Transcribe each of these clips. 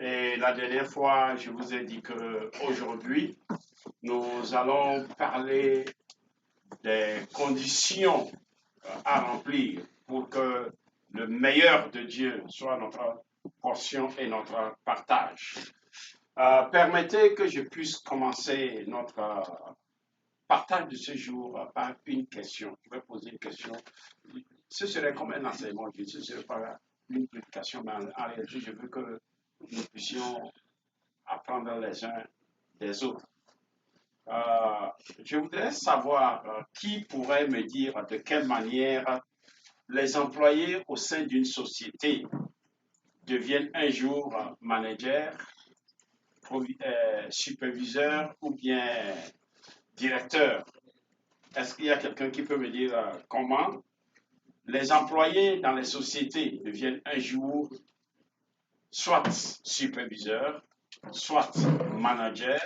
Et la dernière fois, je vous ai dit qu'aujourd'hui, nous allons parler des conditions à remplir pour que le meilleur de Dieu soit notre portion et notre partage. Permettez que je puisse commencer notre partage de ce jour par une question. Je vais poser une question. Ce serait comme un enseignement, ce ne serait pas une prédication, mais en réalité, je veux que nous puissions apprendre les uns des autres. Je voudrais savoir qui pourrait me dire de quelle manière les employés au sein d'une société deviennent un jour managers, superviseurs ou bien directeurs. Est-ce qu'il y a quelqu'un qui peut me dire comment les employés dans les sociétés deviennent un jour soit superviseurs, soit managers,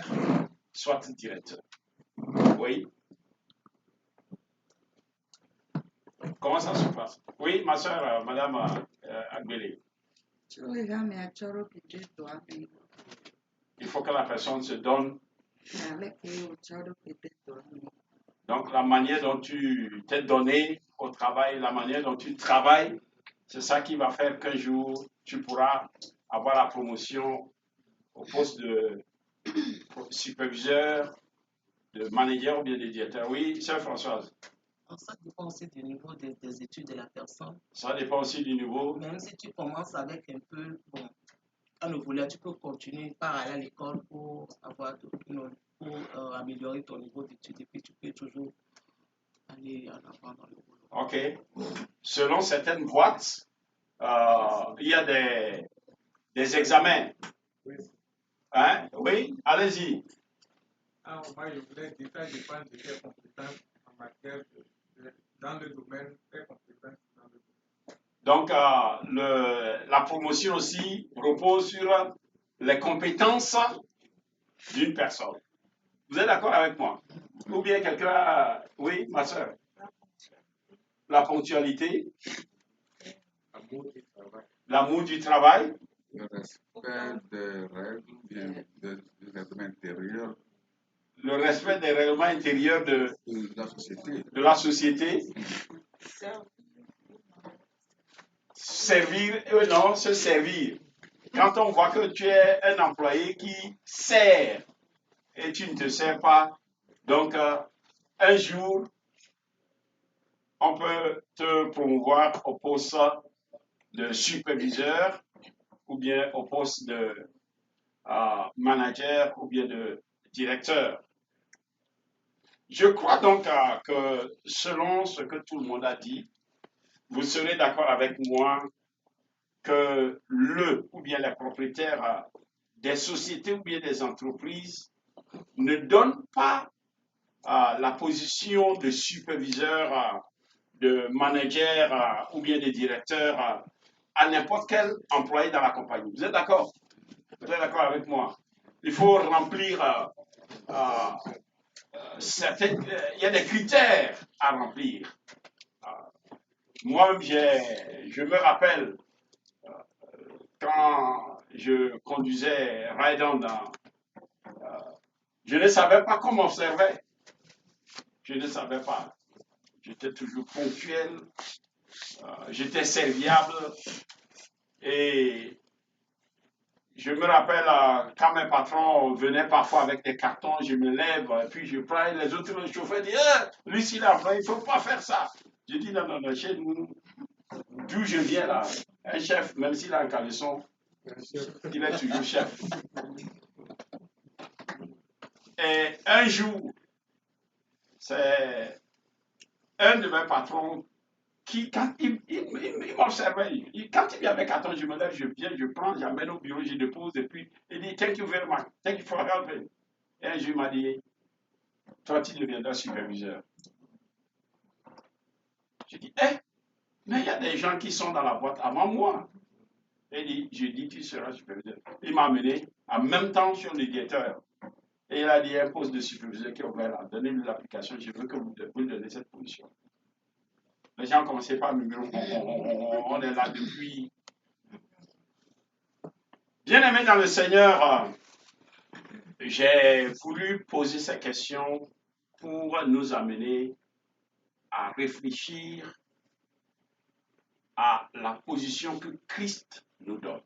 soit directeurs? Oui. Comment ça se passe? Oui, ma soeur, Madame Agbélé. Il faut que la personne se donne. Donc, la manière dont tu t'es donné au travail, la manière dont tu travailles, c'est ça qui va faire qu'un jour, tu pourras avoir la promotion au poste de superviseur, de manager ou bien de directeur. Oui, sœur Françoise. Ça dépend aussi du niveau des études de la personne. Ça dépend aussi du niveau. Même si tu commences avec un peu, bon, quand le volet, tu peux continuer par aller à l'école pour améliorer ton niveau d'études et puis tu peux toujours aller en avant dans le boulot. OK. Selon certaines boîtes, il y a des examens. Oui. Hein? Oui, allez-y. Moi, je voulais dire, ça dépend de tes compétences en matière dans le domaine, tes compétences dans le domaine. Donc, la promotion aussi repose sur les compétences d'une personne. Vous êtes d'accord avec moi? Ou bien quelqu'un a... Oui, ma soeur? La ponctualité. L'amour du travail. Le respect des règles du règlement intérieur. Le respect des règlements intérieurs de la société. Servir, non, se servir. Quand on voit que tu es un employé qui sert et tu ne te sers pas, donc un jour, on peut te promouvoir au poste de superviseur ou bien au poste de manager ou bien de directeur. Je crois donc que selon ce que tout le monde a dit, vous serez d'accord avec moi que ou bien les propriétaires des sociétés ou bien des entreprises ne donnent pas la position de superviseur, de manager ou bien de directeur à n'importe quel employé dans la compagnie. Vous êtes d'accord? Vous êtes d'accord avec moi? Il faut remplir il y a des critères à remplir. Moi-même, je me rappelle quand je conduisais Ride-On, je ne savais pas comment observer. Je ne savais pas. J'étais toujours ponctuel, j'étais serviable et je me rappelle quand mes patrons venaient parfois avec des cartons, je me lève, puis je prends les autres chauffeurs disent lui s'il a faim, il ne faut pas faire ça. Je dis non, chez nous, d'où je viens là, un chef, même s'il a un caleçon, il est toujours chef. Et un jour, c'est un de mes patrons qui, quand il m'observait, quand il vient avec carton, je me lève, je viens, je prends, j'amène au bureau, je dépose, et puis il dit thank you very much, thank you for helping. Et un jour, il m'a dit, toi, tu deviendras superviseur. Je dis, mais il y a des gens qui sont dans la boîte avant moi. Et je dis, tu seras superviseur. Il m'a amené en même temps sur le directeur. Et il a dit, il y a un poste de superviseur qui est ouvert là. Donnez-lui l'application, je veux que vous lui donnez cette position. Les gens commençaient par me dire, on est là depuis. Bien-aimés dans le Seigneur, j'ai voulu poser ces questions pour nous amener à réfléchir à la position que Christ nous donne.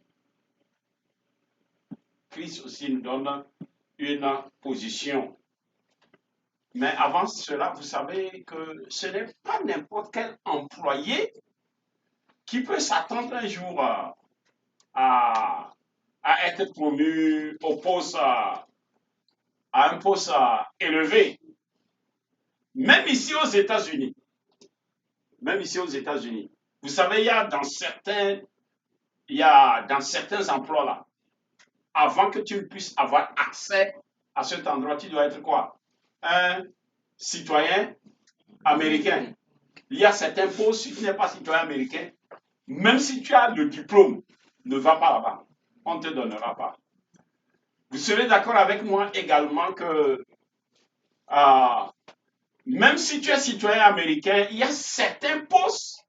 Christ aussi nous donne une position. Mais avant cela, vous savez que ce n'est pas n'importe quel employé qui peut s'attendre un jour à être promu au poste, à un poste élevé. Même ici aux États-Unis. Vous savez, il y a dans certains emplois là, avant que tu puisses avoir accès à cet endroit, tu dois être quoi? Un citoyen américain. Il y a certains postes, si tu n'es pas citoyen américain, même si tu as le diplôme, ne va pas là-bas. On ne te donnera pas. Vous serez d'accord avec moi également que même si tu es citoyen américain, il y a certains postes,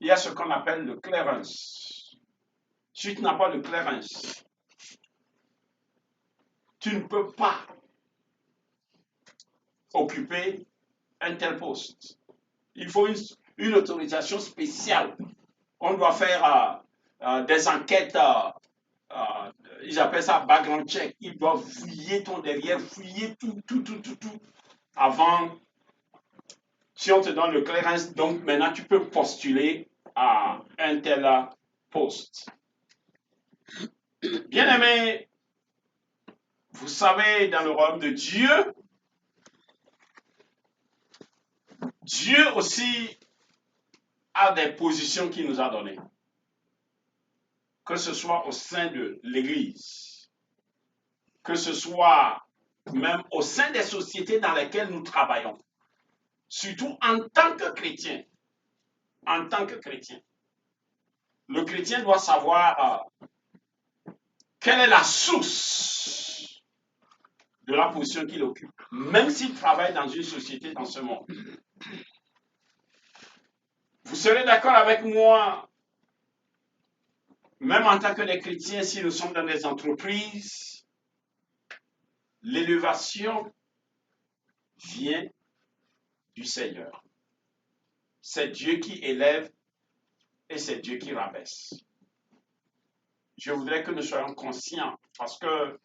il y a ce qu'on appelle le clearance. Si tu n'as pas le clearance, tu ne peux pas occuper un tel poste. Il faut une autorisation spéciale. On doit faire des enquêtes, ils appellent ça background check. Ils doivent fouiller ton derrière, fouiller tout, avant. Si on te donne le clearance, donc maintenant tu peux postuler à un tel poste. Bien-aimés, vous savez, dans le royaume de Dieu, Dieu aussi a des positions qu'il nous a données. Que ce soit au sein de l'Église, que ce soit même au sein des sociétés dans lesquelles nous travaillons, surtout en tant que chrétien. En tant que chrétien. Le chrétien doit savoir quelle est la source de la position qu'il occupe, même s'il travaille dans une société dans ce monde. Vous serez d'accord avec moi, même en tant que des chrétiens, si nous sommes dans des entreprises, l'élévation vient du Seigneur. C'est Dieu qui élève et c'est Dieu qui rabaisse. Je voudrais que nous soyons conscients parce que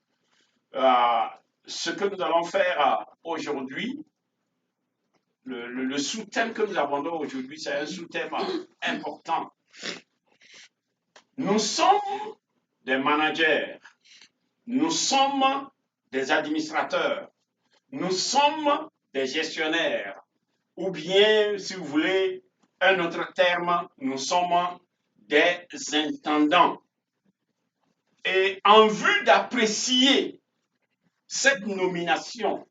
ce que nous allons faire aujourd'hui, le sous-thème que nous abordons aujourd'hui, c'est un sous-thème important. Nous sommes des managers, nous sommes des administrateurs, nous sommes des gestionnaires, ou bien, si vous voulez, un autre terme, nous sommes des intendants. Et en vue d'apprécier cette nomination,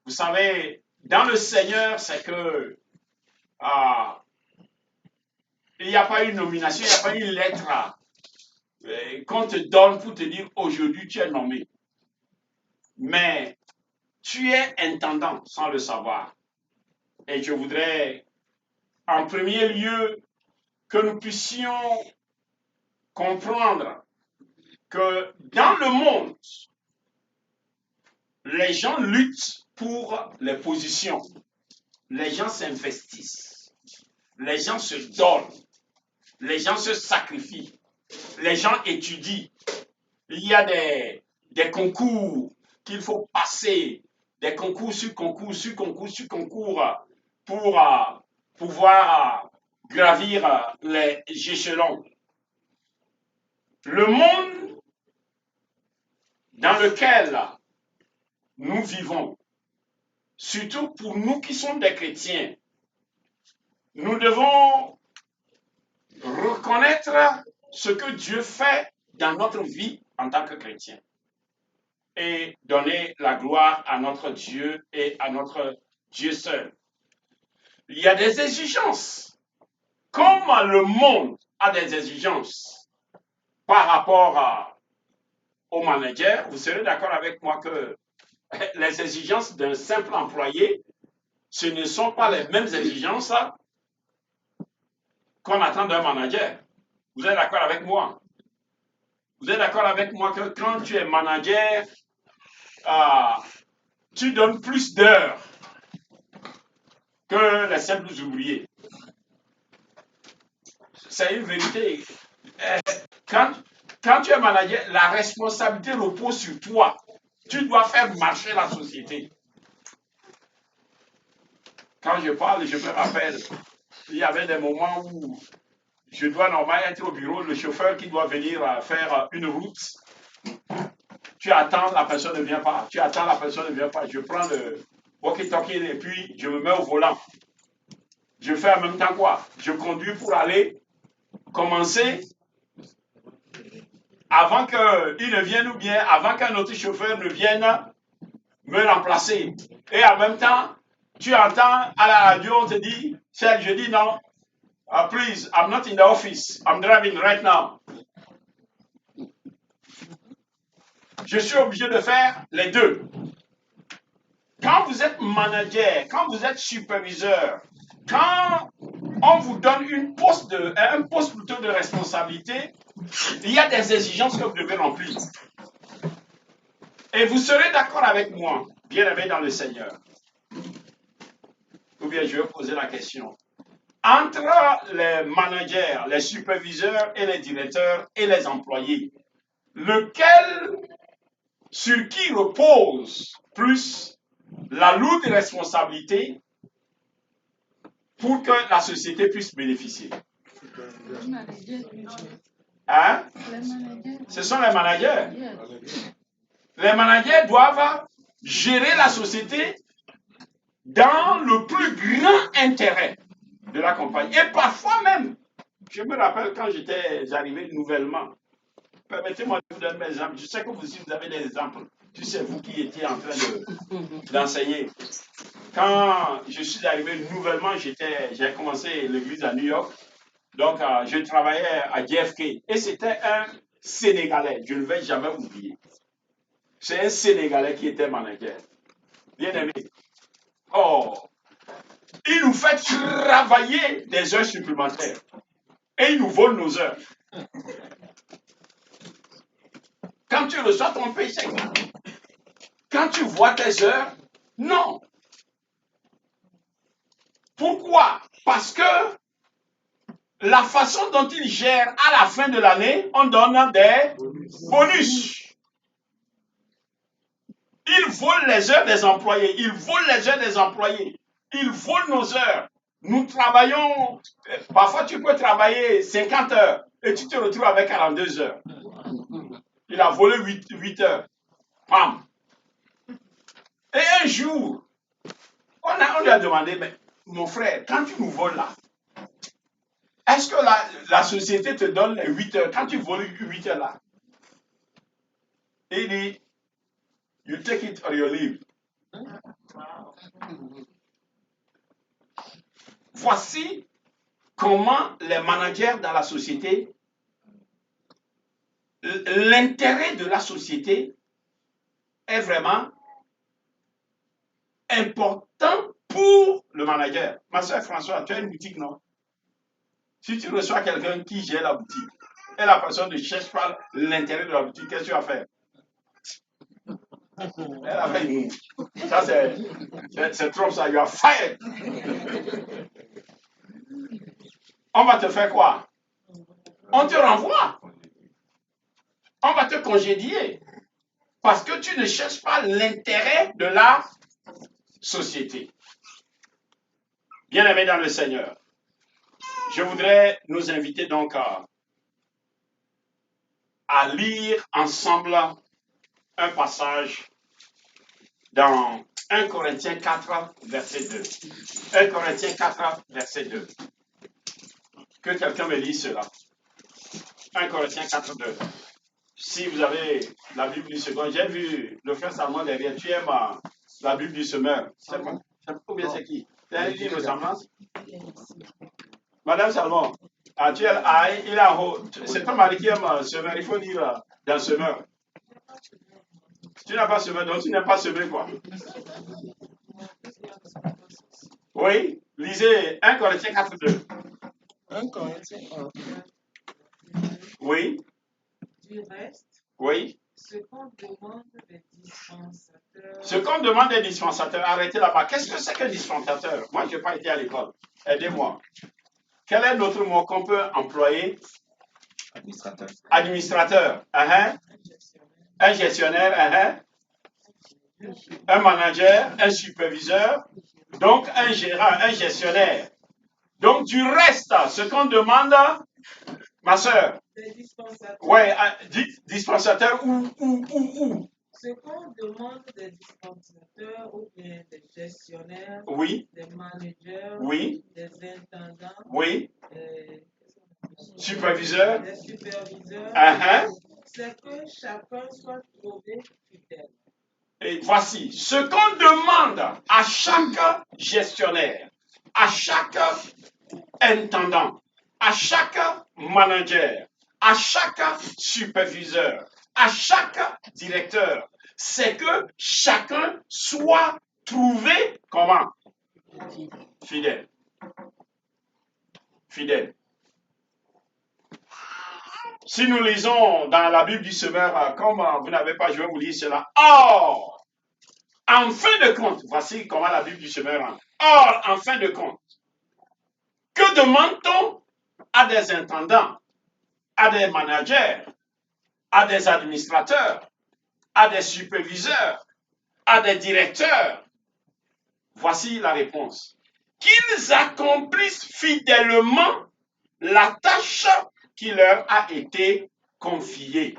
vous savez, dans le Seigneur, c'est que il n'y a pas une nomination, il n'y a pas une lettre qu'on te donne pour te dire aujourd'hui tu es nommé. Mais tu es intendant sans le savoir. Et je voudrais en premier lieu que nous puissions comprendre que dans le monde, les gens luttent pour les positions. Les gens s'investissent. Les gens se donnent. Les gens se sacrifient. Les gens étudient. Il y a des concours qu'il faut passer, des concours sur concours, sur concours, sur concours, pour pouvoir gravir les échelons. Le monde dans lequel nous vivons, surtout pour nous qui sommes des chrétiens, nous devons reconnaître ce que Dieu fait dans notre vie en tant que chrétien et donner la gloire à notre Dieu et à notre Dieu seul. Il y a des exigences. Comme le monde a des exigences par rapport au manager, vous serez d'accord avec moi que les exigences d'un simple employé, ce ne sont pas les mêmes exigences qu'on attend d'un manager. Vous êtes d'accord avec moi? Vous êtes d'accord avec moi que quand tu es manager, tu donnes plus d'heures que les simples ouvriers. C'est une vérité. Quand tu es manager, la responsabilité repose sur toi. Tu dois faire marcher la société. Quand je parle, je me rappelle, il y avait des moments où je dois normalement être au bureau, le chauffeur qui doit venir faire une route. Tu attends, la personne ne vient pas. Tu attends, la personne ne vient pas. Je prends le walkie-talkie et puis je me mets au volant. Je fais en même temps quoi? Je conduis pour aller commencer avant qu'il ne vienne ou bien avant qu'un autre chauffeur ne vienne me remplacer. Et en même temps, tu entends à la radio, on te dit, je dis non, please, I'm not in the office, I'm driving right now. Je suis obligé de faire les deux. Quand vous êtes manager, quand vous êtes superviseur, quand on vous donne un poste plutôt de responsabilité, il y a des exigences que vous devez remplir. Et vous serez d'accord avec moi, bien-aimé dans le Seigneur. Ou bien je vais poser la question. Entre les managers, les superviseurs et les directeurs et les employés, sur qui repose plus la lourde responsabilité pour que la société puisse bénéficier? Hein? Ce sont les managers. Les managers doivent gérer la société dans le plus grand intérêt de la compagnie. Et parfois même, je me rappelle quand j'étais arrivé nouvellement, permettez-moi de vous donner mes exemples. Je sais que vous avez des exemples. C'est vous qui étiez en train d'enseigner. Quand je suis arrivé nouvellement, j'ai commencé l'église à New York. Donc, je travaillais à JFK. Et c'était un Sénégalais. Je ne vais jamais oublier. C'est un Sénégalais qui était manager. Bien aimé. Oh, il nous fait travailler des heures supplémentaires. Et il nous vole nos heures. Quand tu reçois ton paycheck, quand tu vois tes heures, non. Pourquoi? Parce que la façon dont il gère à la fin de l'année, on donne des bonus. Il vole les heures des employés. Il vole les heures des employés. Il vole nos heures. Nous travaillons, parfois tu peux travailler 50 heures et tu te retrouves avec 42 heures. Il a volé 8 heures. Pam. Et un jour, on lui a demandé, mais mon frère, quand tu nous voles là, est-ce que la société te donne les 8 heures quand tu voles 8 heures là? Il dit, you take it or you leave. Voici comment les managers dans la société, l'intérêt de la société est vraiment important pour le manager. Ma soeur Françoise, tu as une boutique, non? Si tu reçois quelqu'un qui gère la boutique et la personne ne cherche pas l'intérêt de la boutique, qu'est-ce que tu vas faire? Elle a fait ça, c'est trop ça, you are fired. On va te faire quoi? On te renvoie. On va te congédier. Parce que tu ne cherches pas l'intérêt de la société. Bien-aimés dans le Seigneur, je voudrais nous inviter donc à lire ensemble un passage dans 1 Corinthiens 4, verset 2. 1 Corinthiens 4, verset 2. Que quelqu'un me lise cela. 1 Corinthiens 4, 2. Si vous avez la Bible du second, j'ai vu le frère Salmon derrière. Tu aimes la Bible du semeur. C'est combien c'est qui? Tu as une ressemblance? Madame Salmon, il a en haut. C'est ton mari qui aime semeur. Il faut lire dans semeur. Tu n'as pas semé, donc tu n'aimes pas semer quoi? Oui, lisez 1 Corinthiens 4, 2. 1 Corinthiens 1. Oui. Du reste, Oui. ce qu'on demande des dispensateurs, Ce qu'on demande des dispensateurs, arrêtez là-bas. Qu'est-ce que c'est qu'un dispensateur? Moi, je n'ai pas été à l'école. Aidez-moi. Quel est l'autre mot qu'on peut employer? Administrateur. Administrateur. un gestionnaire, Un gestionnaire. Un manager. Un superviseur. Donc, un gérant, un gestionnaire. Donc, du reste, ce qu'on demande, ma soeur, des dispensateurs, ouais, dispensateur où? ce qu'on demande des dispensateurs ou bien des gestionnaires, Oui, des managers, oui, des intendants, oui. des Superviseur. des superviseurs, c'est que chacun soit trouvé fidèle. Et voici ce qu'on demande à chaque gestionnaire, à chaque intendant, à chaque manager, à chaque superviseur, à chaque directeur, c'est que chacun soit trouvé comment? Fidèle. Fidèle. Si nous lisons dans la Bible du Semeur, comme vous n'avez pas, je vais vous lire cela. Or, en fin de compte, voici comment la Bible du Semeur rentre. Or, en fin de compte, que demande-t-on à des intendants, à des managers, à des administrateurs, à des superviseurs, à des directeurs? Voici la réponse. Qu'ils accomplissent fidèlement la tâche qui leur a été confiée.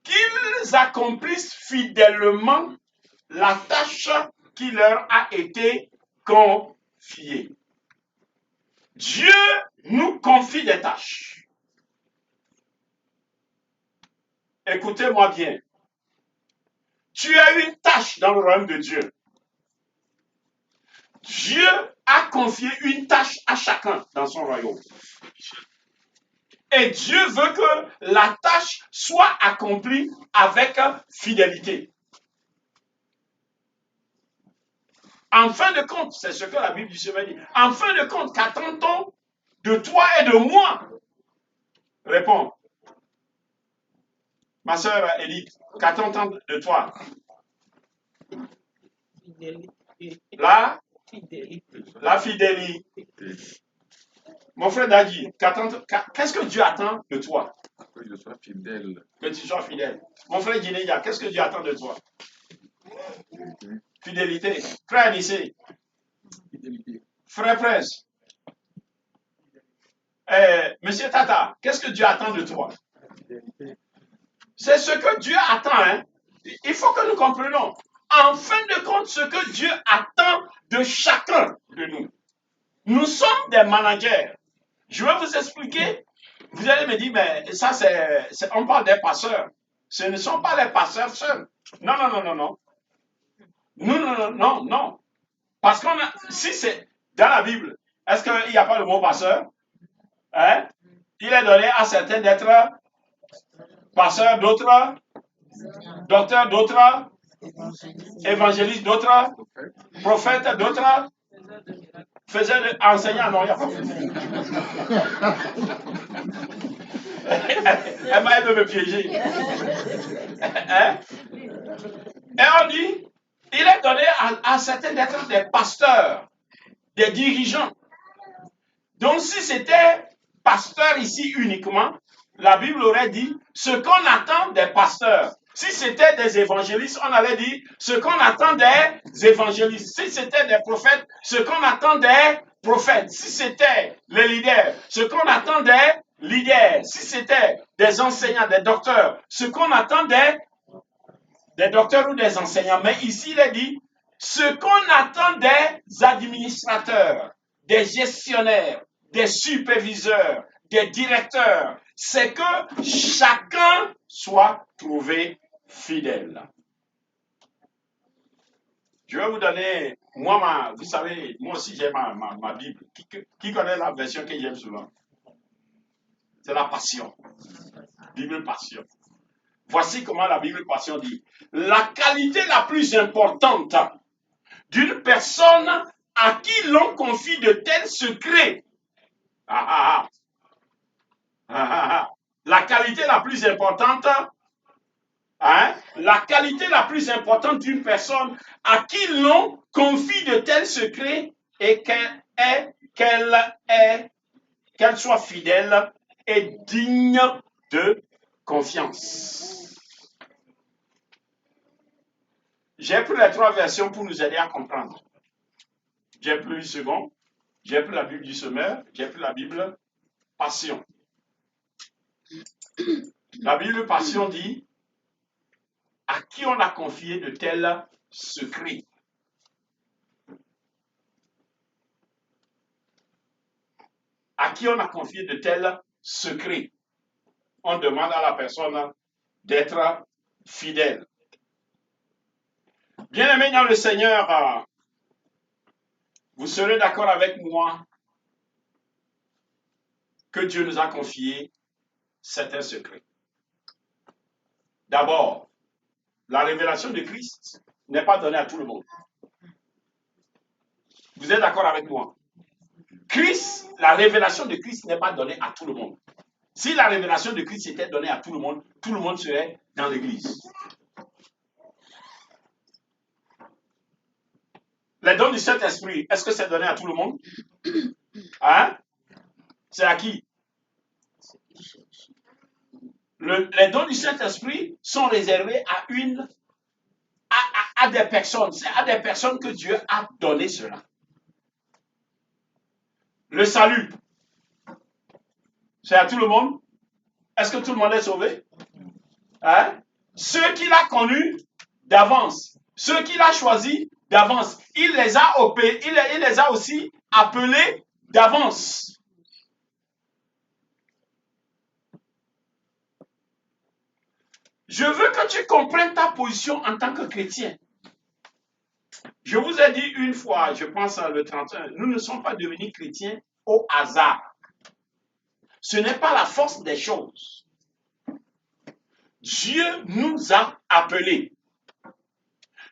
Qu'ils accomplissent fidèlement la tâche qui leur a été confiée. Dieu nous confie des tâches. Écoutez-moi bien. Tu as une tâche dans le royaume de Dieu. Dieu a confié une tâche à chacun dans son royaume. Et Dieu veut que la tâche soit accomplie avec fidélité. En fin de compte, c'est ce que la Bible du Semeur dit. En fin de compte, qu'attend-on de toi et de moi? Réponds. Ma sœur Élite, qu'attend-on de toi? Fidélité. La Fidélité. fidélité. Mon frère Dadi, qu'est-ce que Dieu attend de toi? Que je sois fidèle. Que tu sois fidèle. Mon frère Gineya, qu'est-ce que Dieu attend de toi? Fidélité. Frère Anissé. Fidélité. Frère Prince. Monsieur Tata, qu'est-ce que Dieu attend de toi? Fidélité. C'est ce que Dieu attend. Hein? Il faut que nous comprenions. En fin de compte, ce que Dieu attend de chacun de nous. Nous sommes des managers. Je vais vous expliquer. Vous allez me dire, mais ça, on parle des pasteurs. Ce ne sont pas les pasteurs seuls. Non. Non. Parce qu'on a, si c'est dans la Bible, est-ce qu'il n'y a pas le mot pasteur? Hein? Il est donné à certains d'être pasteurs, d'autres docteurs, d'autres évangélistes, d'autres prophètes, d'autres enseignants. Non, il n'y a pas. Elle veut me piéger. Hein? Et on dit, il est donné à certains d'être des pasteurs, des dirigeants. Donc si c'était pasteur ici uniquement, la Bible aurait dit ce qu'on attend des pasteurs. Si c'était des évangélistes, on allait dire ce qu'on attend des évangélistes. Si c'était des prophètes, ce qu'on attend des prophètes. Si c'était les leaders, ce qu'on attend des leaders. Si c'était des enseignants, des docteurs, ce qu'on attend des docteurs ou des enseignants. Mais ici, il est dit ce qu'on attend des administrateurs, des gestionnaires, des superviseurs, des directeurs, c'est que chacun soit trouvé fidèle. Je vais vous donner, vous savez, moi aussi j'ai ma Bible. Qui connaît la version que j'aime souvent? C'est la Passion. Bible Passion. Voici comment la Bible Passion dit. La qualité la plus importante d'une personne à qui l'on confie de tels secrets qualité la plus importante, hein, la qualité la plus importante d'une personne à qui l'on confie de tels secrets est qu'elle soit fidèle et digne de confiance. J'ai pris les 3 versions pour nous aider à comprendre. J'ai pris le second, j'ai pris la Bible du Semeur, j'ai pris la Bible Passion. La Bible Passion dit à qui on a confié de tels secrets. À qui on a confié de tels secrets. On demande à la personne d'être fidèle. Bien-aimés dans le Seigneur, vous serez d'accord avec moi que Dieu nous a confié certains secrets. D'abord, la révélation de Christ n'est pas donnée à tout le monde. Vous êtes d'accord avec moi? Christ, la révélation de Christ n'est pas donnée à tout le monde. Si la révélation de Christ était donnée à tout le monde serait dans l'église. Les dons du Saint-Esprit, est-ce que c'est donné à tout le monde? Hein? C'est à qui? Les dons du Saint-Esprit sont réservés à des personnes. C'est à des personnes que Dieu a donné cela. Le salut, c'est à tout le monde? Est-ce que tout le monde est sauvé? Hein? Ceux qu'il a connus d'avance, ceux qu'il a choisis d'avance, il les a aussi appelés d'avance. Je veux que tu comprennes ta position en tant que chrétien. Je vous ai dit une fois, je pense le 31, nous ne sommes pas devenus chrétiens au hasard. Ce n'est pas la force des choses. Dieu nous a appelés.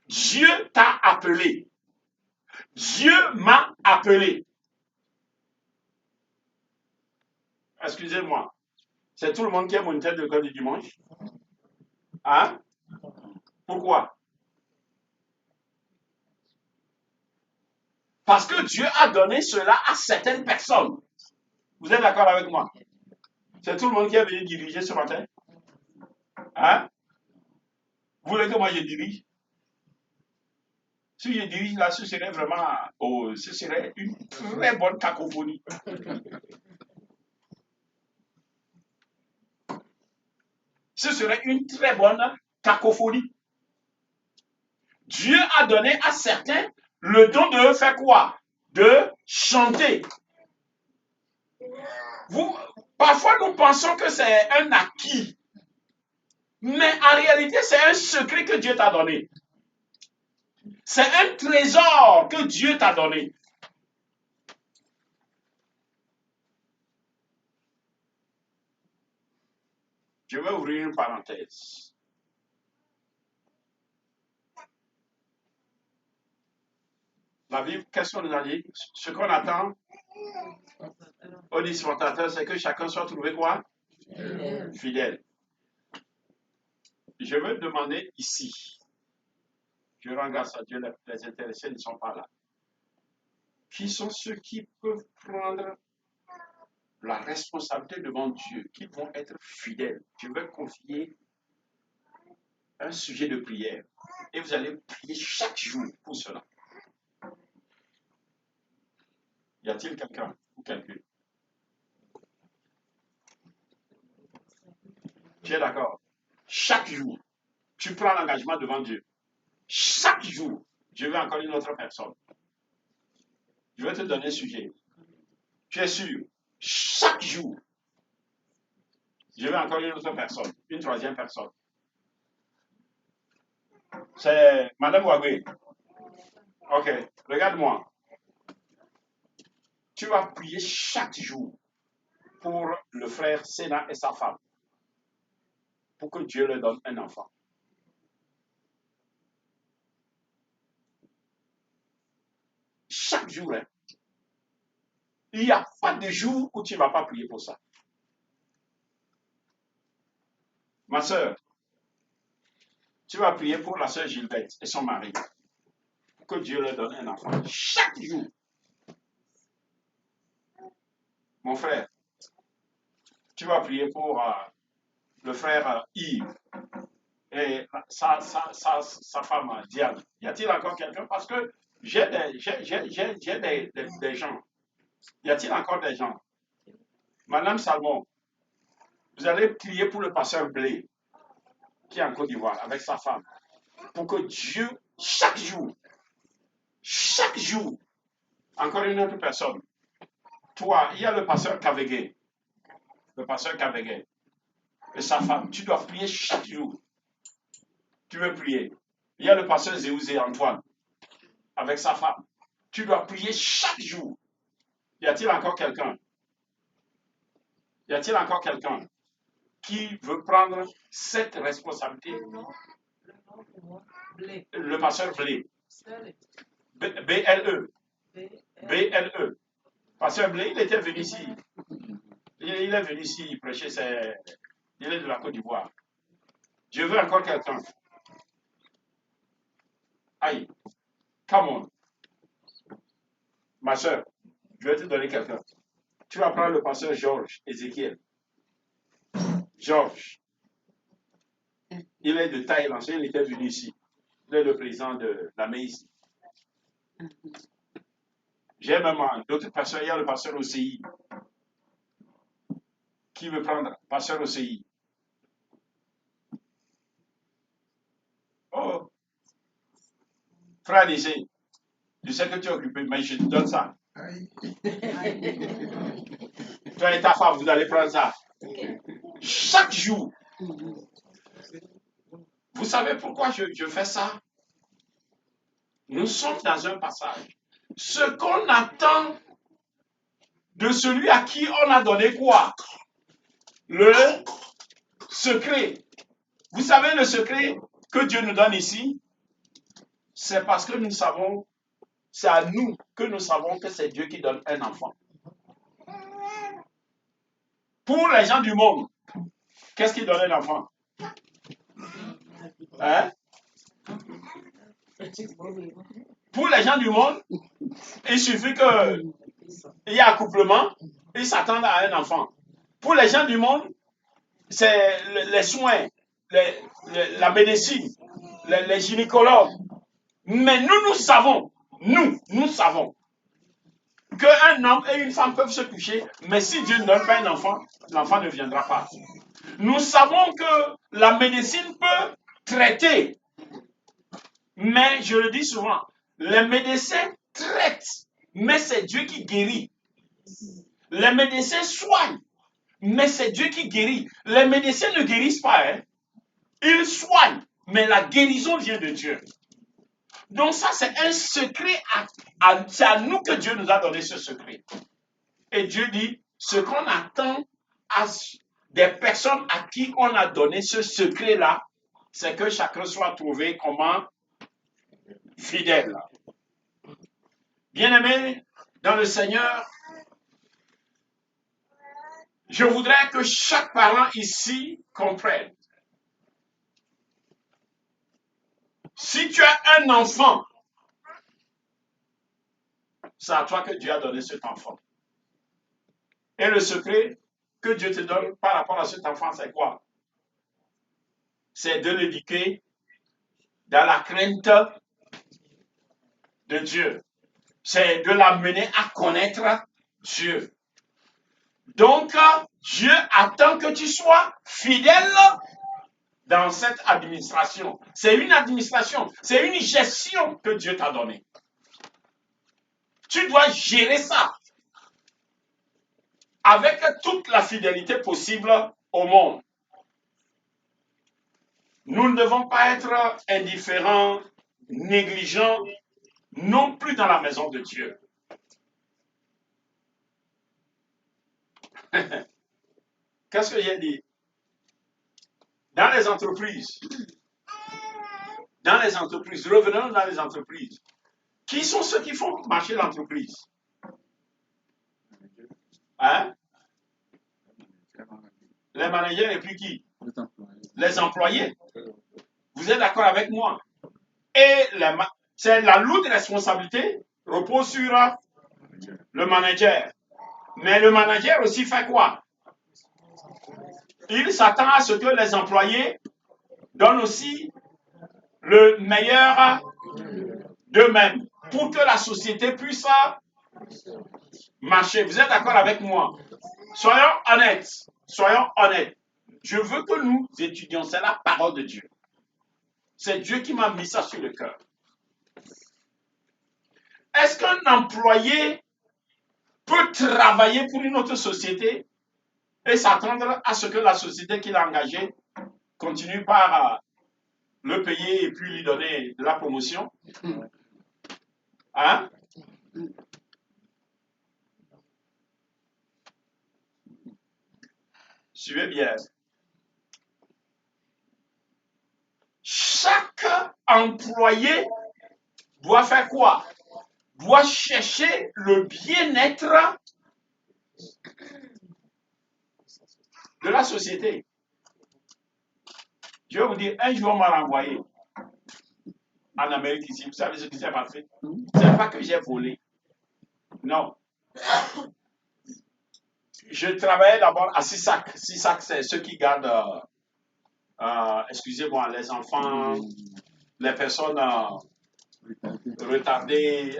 Dieu t'a appelé. Dieu m'a appelé. Excusez-moi. C'est tout le monde qui est moniteur de l'école du dimanche? Hein? Pourquoi? Parce que Dieu a donné cela à certaines personnes. Vous êtes d'accord avec moi? C'est tout le monde qui est venu diriger ce matin? Hein? Vous voulez que moi je dirige? Si je dirige là, ce serait vraiment, ce serait une très bonne cacophonie. Ce serait une très bonne cacophonie. Dieu a donné à certains le don de faire quoi? De chanter. Parfois, nous pensons que c'est un acquis. Mais en réalité, c'est un secret que Dieu t'a donné. C'est un trésor que Dieu t'a donné. Je vais ouvrir une parenthèse. La Bible, qu'est-ce qu'on nous a dit? Ce qu'on attend au dispensateur, c'est que chacun soit trouvé quoi? Fidèle. Je veux demander ici, je rends grâce à Dieu, les intéressés ne sont pas là. Qui sont ceux qui peuvent prendre la responsabilité devant Dieu, qui vont être fidèles? Je vais confier un sujet de prière et vous allez prier chaque jour pour cela. Y a-t-il quelqu'un ou quelqu'un? Tu es d'accord? Chaque jour, tu prends l'engagement devant Dieu. Chaque jour, je veux encore une autre personne. Je vais te donner un sujet. Tu es sûr? Chaque jour, je veux encore une autre personne, une troisième personne. C'est Madame Wagwe. Ok, regarde-moi. Tu vas prier chaque jour pour le frère Sénat et sa femme, pour que Dieu leur donne un enfant. Chaque jour, hein. Il n'y a pas de jour où tu ne vas pas prier pour ça. Ma soeur, tu vas prier pour la soeur Gilberte et son mari. Que Dieu leur donne un enfant chaque jour. Mon frère, tu vas prier pour le frère Yves et sa femme Diane. Y a-t-il encore quelqu'un? Parce que j'ai des gens. Y a-t-il encore des gens? Madame Salmon, vous allez prier pour le pasteur Blé, qui est en Côte d'Ivoire, avec sa femme, pour que Dieu, chaque jour, encore une autre personne. Toi, il y a le pasteur Kavégué, et sa femme. Tu dois prier chaque jour. Tu veux prier. Il y a le pasteur Zéouzé Antoine, avec sa femme. Tu dois prier chaque jour. Y a-t-il encore quelqu'un? Y a-t-il encore quelqu'un qui veut prendre cette responsabilité? Le pasteur Blé. BLE. BLE. Pasteur Blé, il était venu ici. Il est venu ici prêcher. Il est de la Côte d'Ivoire. Je veux encore quelqu'un. Aïe. Come on. Ma soeur, je vais te donner quelqu'un. Tu vas prendre le pasteur Georges Ézéchiel. Georges. Il est de Thaïlande. Il était venu ici. Il est le président de la MEIS. J'ai même d'autres pasteurs. Il y a le pasteur OCI. Qui veut prendre pasteur OCI? Oh. Frère Désé, je sais que tu es occupé, mais je te donne ça. Toi et ta femme, vous allez prendre ça. Chaque jour. Vous savez pourquoi je fais ça? Nous sommes dans un passage. Ce qu'on attend de celui à qui on a donné quoi? Le secret. Vous savez le secret que Dieu nous donne ici? C'est parce que nous savons, c'est à nous que nous savons que c'est Dieu qui donne un enfant. Pour les gens du monde, qu'est-ce qui donne un enfant? Hein? Pour les gens du monde, il suffit qu'il y ait accouplement, ils s'attendent à un enfant. Pour les gens du monde, c'est les soins, la médecine, les gynécologues. Mais nous savons qu'un homme et une femme peuvent se coucher, mais si Dieu ne donne pas un enfant, l'enfant ne viendra pas. Nous savons que la médecine peut traiter, mais je le dis souvent, les médecins traitent, mais c'est Dieu qui guérit. Les médecins soignent, mais c'est Dieu qui guérit. Les médecins ne guérissent pas, hein. Ils soignent, mais la guérison vient de Dieu. Donc ça, c'est un secret, c'est à nous que Dieu nous a donné ce secret. Et Dieu dit, ce qu'on attend à des personnes à qui on a donné ce secret-là, c'est que chacun soit trouvé comment? Fidèle. Bien-aimés, dans le Seigneur, je voudrais que chaque parent ici comprenne. Si tu as un enfant, c'est à toi que Dieu a donné cet enfant. Et le secret que Dieu te donne par rapport à cet enfant, c'est quoi? C'est de l'éduquer dans la crainte de Dieu. C'est de l'amener à connaître Dieu. Donc, Dieu attend que tu sois fidèle dans cette administration. C'est une administration, c'est une gestion que Dieu t'a donnée. Tu dois gérer ça avec toute la fidélité possible au monde. Nous ne devons pas être indifférents, négligents, non plus dans la maison de Dieu. Qu'est-ce que j'ai dit? Dans les entreprises, revenons dans les entreprises. Qui sont ceux qui font marcher l'entreprise? Hein? Les managers et puis qui? les employés. Vous êtes d'accord avec moi? Et c'est la lourde responsabilité repose sur le manager. Mais le manager aussi fait quoi? Il s'attend à ce que les employés donnent aussi le meilleur d'eux-mêmes pour que la société puisse marcher. Vous êtes d'accord avec moi? Soyons honnêtes. Soyons honnêtes. Je veux que nous étudions. C'est la parole de Dieu. C'est Dieu qui m'a mis ça sur le cœur. Est-ce qu'un employé peut travailler pour une autre société et s'attendre à ce que la société qu'il a engagée continue par le payer et puis lui donner de la promotion? Hein? Suivez bien. Chaque employé doit faire quoi? Doit chercher le bien-être de la société. Je vais vous dire, un jour on m'a renvoyé en Amérique ici. Vous savez ce qui s'est passé? Ce n'est pas que j'ai volé. Non. Je travaillais d'abord à CISAC. CISAC, c'est ceux qui gardent, excusez-moi, les enfants, les personnes retardées.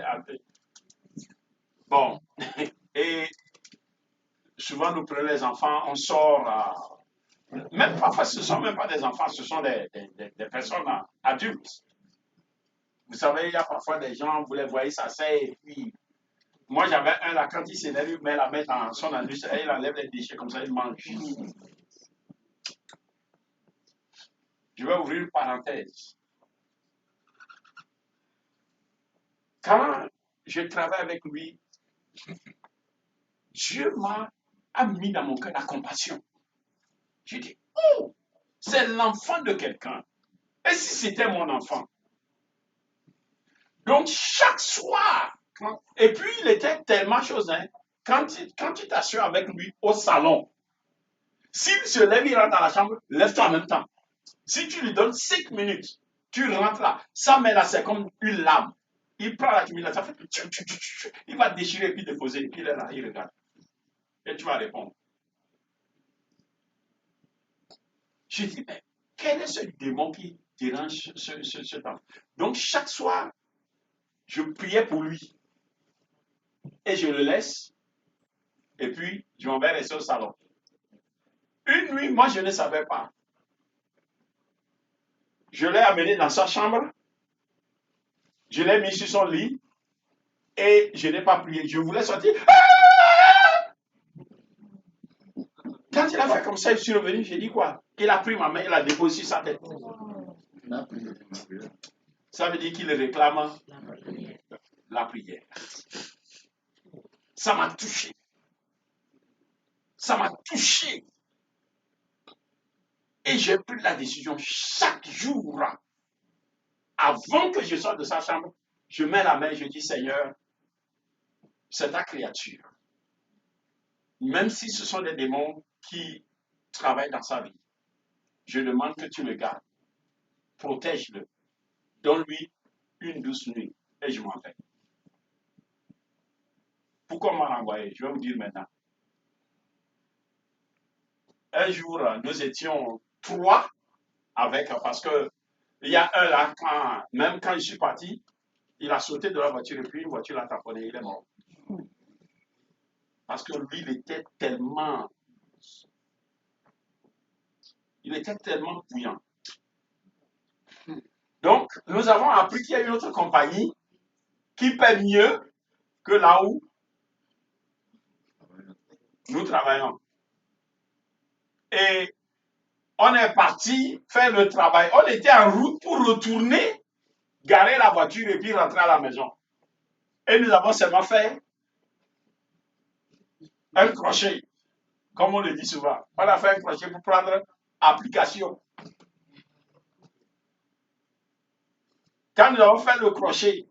Bon. Et souvent, nous prenons les enfants, on sort. Même parfois, ce ne sont même pas des enfants, ce sont des personnes adultes. Vous savez, il y a parfois des gens, vous les voyez, ça s'asseyent, et puis, moi j'avais un là, quand il s'énerve, il met la main dans son anus, et il enlève les déchets comme ça, il mange. Je vais ouvrir une parenthèse. Quand je travaille avec lui, Dieu a mis dans mon cœur la compassion. Je dis, oh, c'est l'enfant de quelqu'un. Et si c'était mon enfant? Donc, chaque soir, et puis il était tellement chose, hein, quand tu t'assures avec lui au salon, s'il se lève, il rentre dans la chambre, lève-toi en même temps. Si tu lui donnes 5 minutes, tu rentres là, sa main là, c'est comme une lame. Il prend la chemise, ça fait, il va déchirer puis déposer, et puis il est là, il regarde. Et tu vas répondre. Je dis, mais quel est ce démon qui dérange ce temps? Donc, chaque soir, je priais pour lui. Et je le laisse. Et puis, je m'en vais rester au salon. Une nuit, moi, je ne savais pas. Je l'ai amené dans sa chambre. Je l'ai mis sur son lit. Et je n'ai pas prié. Je voulais sortir. Quand il a fait comme ça, je suis revenu. J'ai dit quoi? Il a pris ma main, il a déposé sur sa tête. Ça veut dire qu'il réclame la prière. Ça m'a touché. Ça m'a touché. Et j'ai pris la décision chaque jour, avant que je sorte de sa chambre, je mets la main et je dis, Seigneur, c'est ta créature. Même si ce sont des démons qui travaillent dans sa vie, je demande que tu le gardes. Protège-le. Donne-lui une douce nuit. Et je m'en vais. Pourquoi on m'a renvoyé? Je vais vous dire maintenant. Un jour, nous étions 3 avec, parce que il y a un là, même quand je suis parti, il a sauté de la voiture et puis une voiture l'a tamponné, il est mort. Parce que lui, il était tellement bouillant. Donc, nous avons appris qu'il y a une autre compagnie qui paie mieux que là où nous travaillons. Et on est parti faire le travail. On était en route pour retourner, garer la voiture et puis rentrer à la maison. Et nous avons seulement fait un crochet, comme on le dit souvent. On a fait un crochet pour prendre application. Quand nous avons fait le crochet,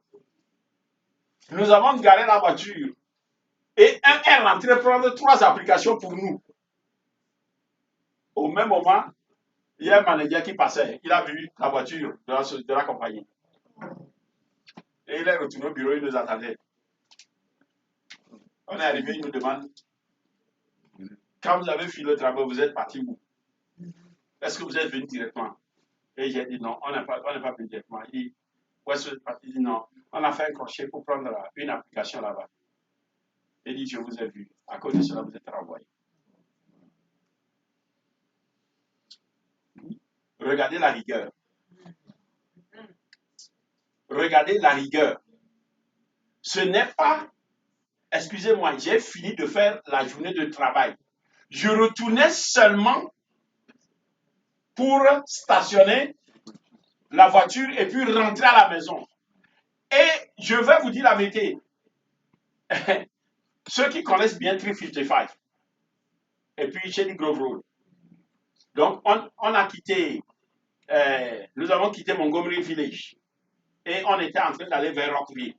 nous avons garé la voiture. Et un est rentré prendre 3 applications pour nous. Au même moment, Il y a un manager qui passait, il a vu la voiture de la compagnie. Et il est retourné au bureau, il nous attendait. On est arrivé, il nous demande, quand vous avez fini le travail, vous êtes parti où? Est-ce que vous êtes venu directement? Et j'ai dit non, on n'est pas venu directement. Il dit, où est-ce que vous êtes parti? Il dit non, on a fait un crochet pour prendre une application là-bas. Il dit, je vous ai vu. À cause de cela, vous êtes renvoyé. Regardez la rigueur. Regardez la rigueur. Ce n'est pas, excusez-moi, j'ai fini de faire la journée de travail. Je retournais seulement pour stationner la voiture et puis rentrer à la maison. Et je vais vous dire la vérité. Ceux qui connaissent bien 355 et puis Shady Grove Road. Donc, on a quitté, nous avons quitté Montgomery Village et on était en train d'aller vers Rockville.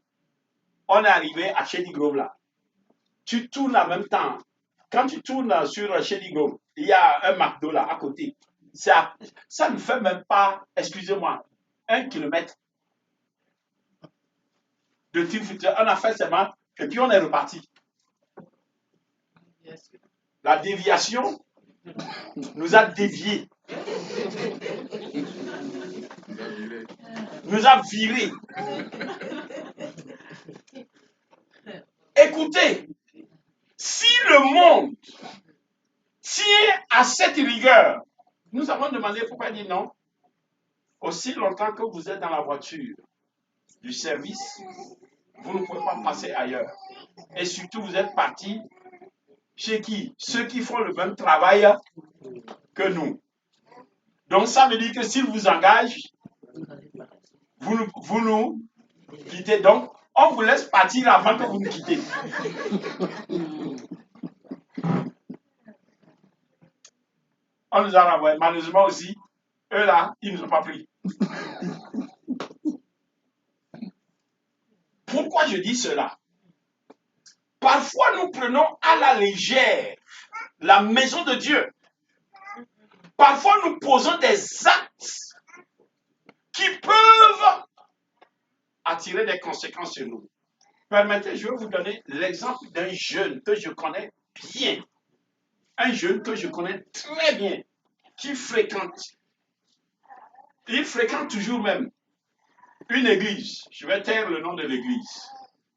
On est arrivé à Shady Grove là. Tu tournes en même temps. Quand tu tournes sur Shady Grove, il y a un McDo là à côté. Ça ne fait même pas, excusez-moi, 1 kilomètre de tir. On a fait seulement et puis on est reparti. La déviation nous a déviés. Nous a virés. Écoutez, si le monde tient à cette rigueur, nous avons demandé pourquoi dire non. Aussi longtemps que vous êtes dans la voiture du service, vous ne pouvez pas passer ailleurs. Et surtout, vous êtes partis chez qui? Ceux qui font le même travail que nous. Donc, ça veut dire que s'ils vous engagent, vous nous quittez. Donc, on vous laisse partir avant que vous nous quittez. On nous a renvoyés. Malheureusement aussi, eux là, ils ne nous ont pas pris. Pourquoi je dis cela? Parfois, nous prenons à la légère la maison de Dieu. Parfois, nous posons des actes qui peuvent attirer des conséquences sur nous. Permettez, je vais vous donner l'exemple d'un jeune que je connais bien. Un jeune que je connais très bien, qui fréquente. Il fréquente toujours même une église. Je vais taire le nom de l'église.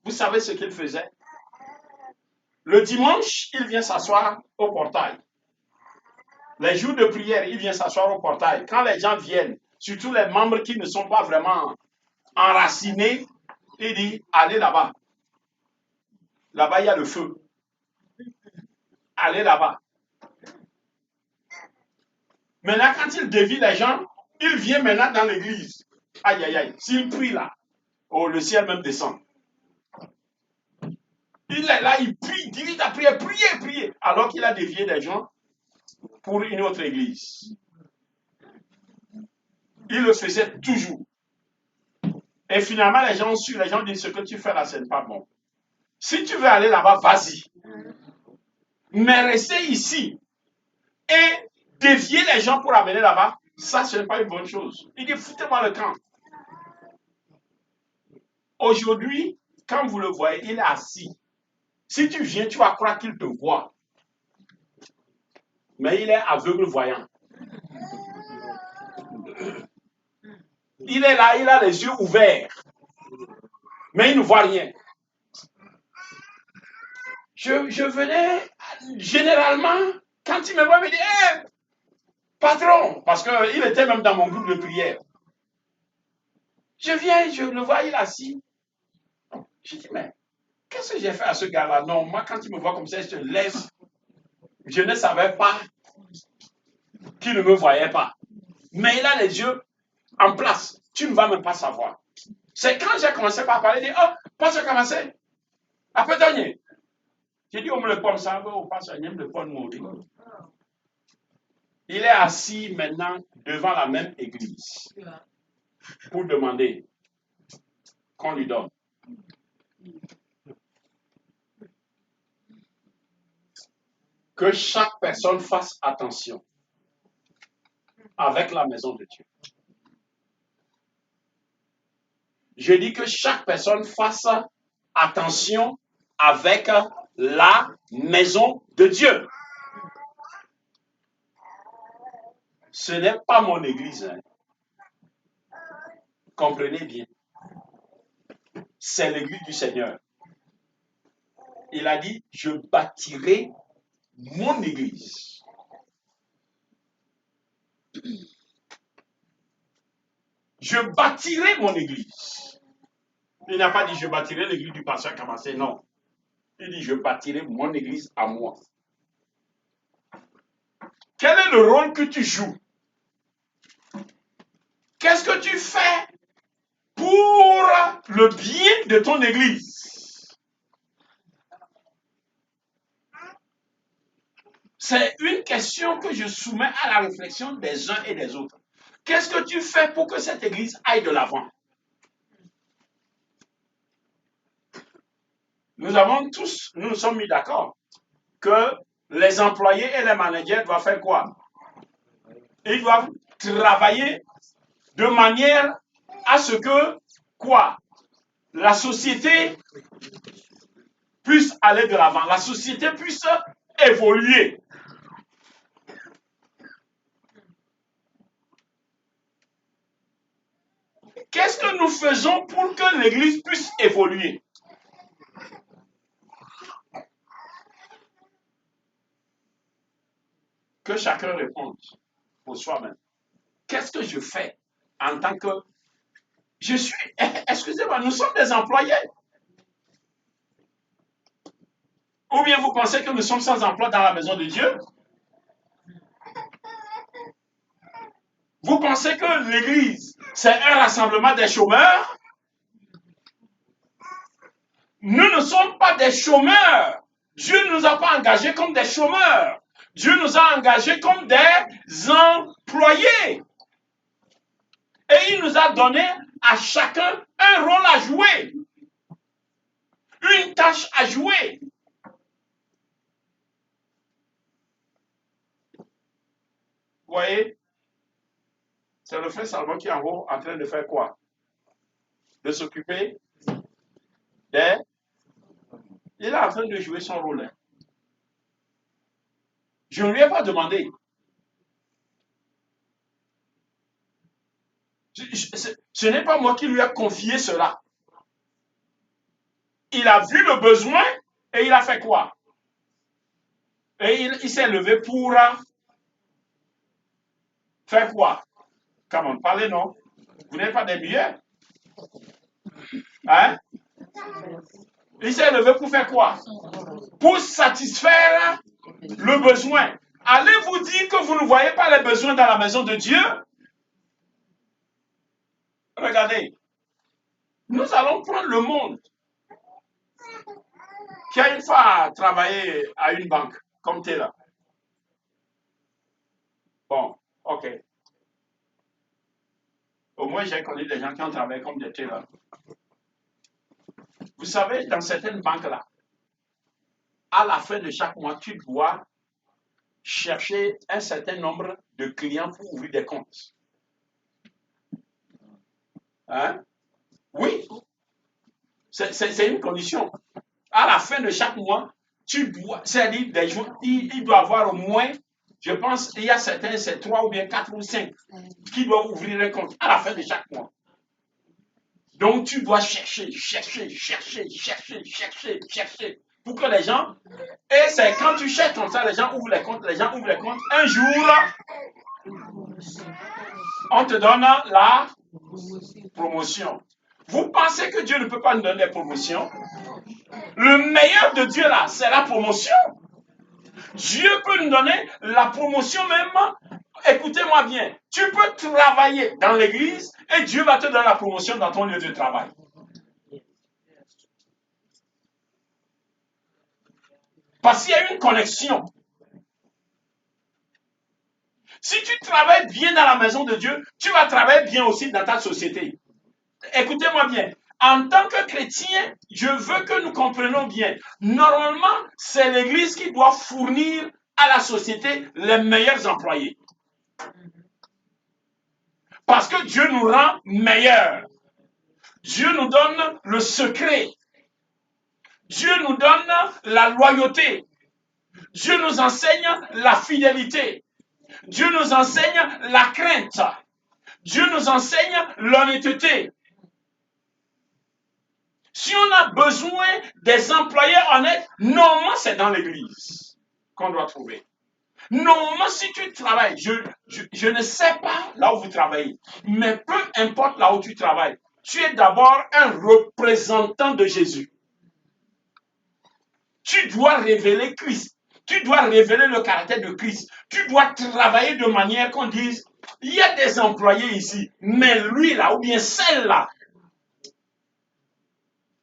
Vous savez ce qu'il faisait? Le dimanche, il vient s'asseoir au portail. Les jours de prière, il vient s'asseoir au portail. Quand les gens viennent, surtout les membres qui ne sont pas vraiment enracinés, il dit, allez là-bas. Là-bas, il y a le feu. Allez là-bas. Maintenant, quand il dévie les gens, il vient maintenant dans l'église. Aïe, aïe, aïe. S'il prie là, oh, le ciel même descend. Il est là, il prie, dirige la prière, priez, alors qu'il a dévié les gens pour une autre église. Il le faisait toujours. Et finalement, les gens disent, ce que tu fais là, ce n'est pas bon. Si tu veux aller là-bas, vas-y. Mais rester ici et dévier les gens pour amener là-bas, ça, ce n'est pas une bonne chose. Il dit, foutez-moi le camp. Aujourd'hui, quand vous le voyez, il est assis. Si tu viens, tu vas croire qu'il te voit. Mais il est aveugle voyant. Il est là, il a les yeux ouverts. Mais il ne voit rien. Je venais, généralement, quand il me voit, il me dit, hey, patron, parce qu'il était même dans mon groupe de prière. Je viens, je le vois, il est assis. Je dis, mais qu'est-ce que j'ai fait à ce gars-là? Non, moi, quand il me voit comme ça, je te laisse. Je ne savais pas qu'il ne me voyait pas. Mais il a les yeux en place. Tu ne vas même pas savoir. C'est quand j'ai commencé par parler, il dit, oh, pas ce commencer. Après, dernier. J'ai dit, on me le pomme ça, on passe à le pomme maudit. Il est assis maintenant devant la même église pour demander qu'on lui donne. Que chaque personne fasse attention. avec la maison de Dieu. Je dis que chaque personne fasse attention avec la maison de Dieu. Ce n'est pas mon église. Hein. Comprenez bien. C'est l'église du Seigneur. Il a dit, je bâtirai mon église. Je bâtirai mon église. Il n'a pas dit, je bâtirai l'église du pasteur Kamassé. Non. Il dit, je bâtirai mon église à moi. Quel est le rôle que tu joues? Qu'est-ce que tu fais pour le bien de ton église? C'est une question que je soumets à la réflexion des uns et des autres. Qu'est-ce que tu fais pour que cette église aille de l'avant? Nous nous sommes mis d'accord que les employés et les managers doivent faire quoi? Ils doivent travailler de manière à ce que, quoi? La société puisse aller de l'avant, la société puisse évoluer. Qu'est-ce que nous faisons pour que l'Église puisse évoluer? Que chacun réponde pour soi-même. Qu'est-ce que je fais en tant que... Excusez-moi, nous sommes des employés. Ou bien vous pensez que nous sommes sans emploi dans la maison de Dieu? Vous pensez que l'Église, c'est un rassemblement des chômeurs? Nous ne sommes pas des chômeurs. Dieu ne nous a pas engagés comme des chômeurs. Dieu nous a engagés comme des employés. Et il nous a donné à chacun un rôle à jouer. Une tâche à jouer. Vous voyez? C'est le frère Salomon qui est en haut en train de faire quoi? De s'occuper des... Il est en train de jouer son rôle. Je ne lui ai pas demandé. Ce n'est pas moi qui lui ai confié cela. Il a vu le besoin et il a fait quoi? Et il s'est levé pour faire quoi? Comment? Parlez, non? Vous n'êtes pas des meilleurs? Hein? Il s'est levé pour faire quoi? Pour satisfaire le besoin. Allez-vous dire que vous ne voyez pas les besoins dans la maison de Dieu? Regardez. Nous allons prendre le monde qui a une fois travaillé à une banque, comme tu es là. Bon, ok. Au moins, j'ai connu des gens qui ont travaillé comme des là. Vous savez, dans certaines banques-là, à la fin de chaque mois, tu dois chercher un certain nombre de clients pour ouvrir des comptes. Hein? Oui. C'est une condition. À la fin de chaque mois, tu dois, c'est-à-dire des jours, il doit avoir au moins, je pense, il y a certains, c'est 3 ou bien 4 ou 5 qui doivent ouvrir un compte à la fin de chaque mois. Donc, tu dois chercher, pour que les gens, et c'est quand tu cherches comme ça, les gens ouvrent les comptes, un jour, on te donne la promotion. Vous pensez que Dieu ne peut pas nous donner des promotions? Le meilleur de Dieu là, c'est la promotion. Dieu peut nous donner la promotion même. Écoutez-moi bien, tu peux travailler dans l'église et Dieu va te donner la promotion dans ton lieu de travail. Parce qu'il y a une connexion. Si tu travailles bien dans la maison de Dieu, tu vas travailler bien aussi dans ta société. Écoutez-moi bien. En tant que chrétien, je veux que nous comprenions bien. Normalement, c'est l'Église qui doit fournir à la société les meilleurs employés. Parce que Dieu nous rend meilleurs. Dieu nous donne le secret. Dieu nous donne la loyauté. Dieu nous enseigne la fidélité. Dieu nous enseigne la crainte. Dieu nous enseigne l'honnêteté. Si on a besoin des employés honnêtes, normalement c'est dans l'église qu'on doit trouver. Normalement, si tu travailles, je ne sais pas là où vous travaillez, mais peu importe là où tu travailles, tu es d'abord un représentant de Jésus. Tu dois révéler Christ. Tu dois révéler le caractère de Christ. Tu dois travailler de manière qu'on dise, il y a des employés ici, mais lui là, ou bien celle-là,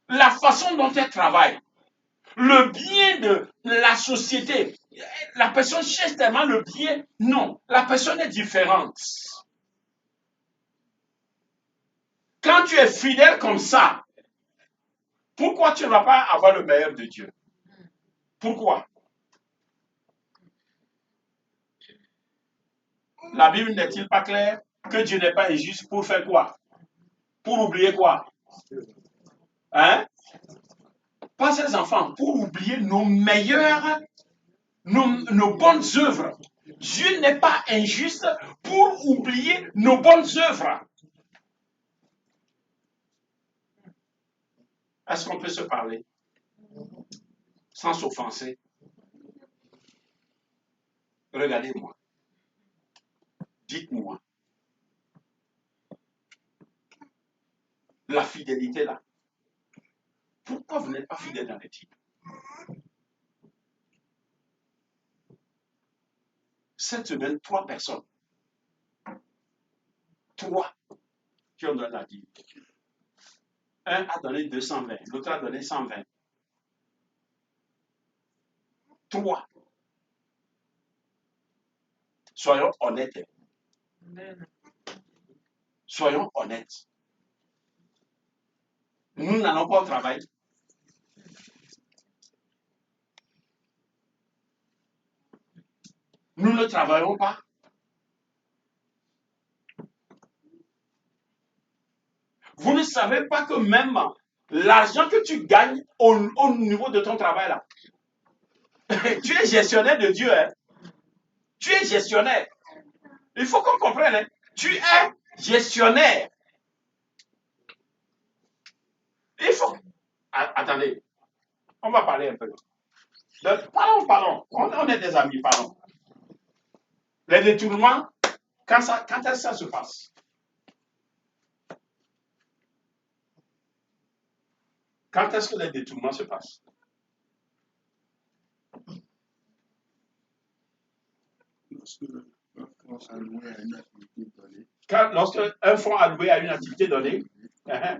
la façon dont elle travaille, le bien de la société, la personne cherche tellement le bien. Non, la personne est différente. Quand tu es fidèle comme ça, pourquoi tu ne vas pas avoir le meilleur de Dieu? Pourquoi? La Bible n'est-il pas claire que Dieu n'est pas injuste pour faire quoi? Pour oublier quoi? Hein? Pas ses enfants, pour oublier nos meilleurs, nos bonnes œuvres. Dieu n'est pas injuste pour oublier nos bonnes œuvres. Est-ce qu'on peut se parler sans s'offenser? Regardez-moi. Dites-moi. La fidélité là. Pourquoi vous n'êtes pas fidèle dans les types? Cette semaine, 3 personnes. 3 qui ont donné la dîme. Un a donné 220, l'autre a donné 120. 3. Soyons honnêtes. Soyons honnêtes. Nous n'allons pas au travail. Nous ne travaillons pas. Vous ne savez pas que même l'argent que tu gagnes au niveau de ton travail là, tu es gestionnaire de Dieu. Hein? Tu es gestionnaire. Il faut qu'on comprenne. Hein? Tu es gestionnaire. Il faut... Attendez. On va parler un peu. Parlons. On est des amis, parlons. Les détournements, quand est-ce que ça se passe? Quand est-ce que les détournements se passent? Lorsque un fonds alloué à une activité donnée, à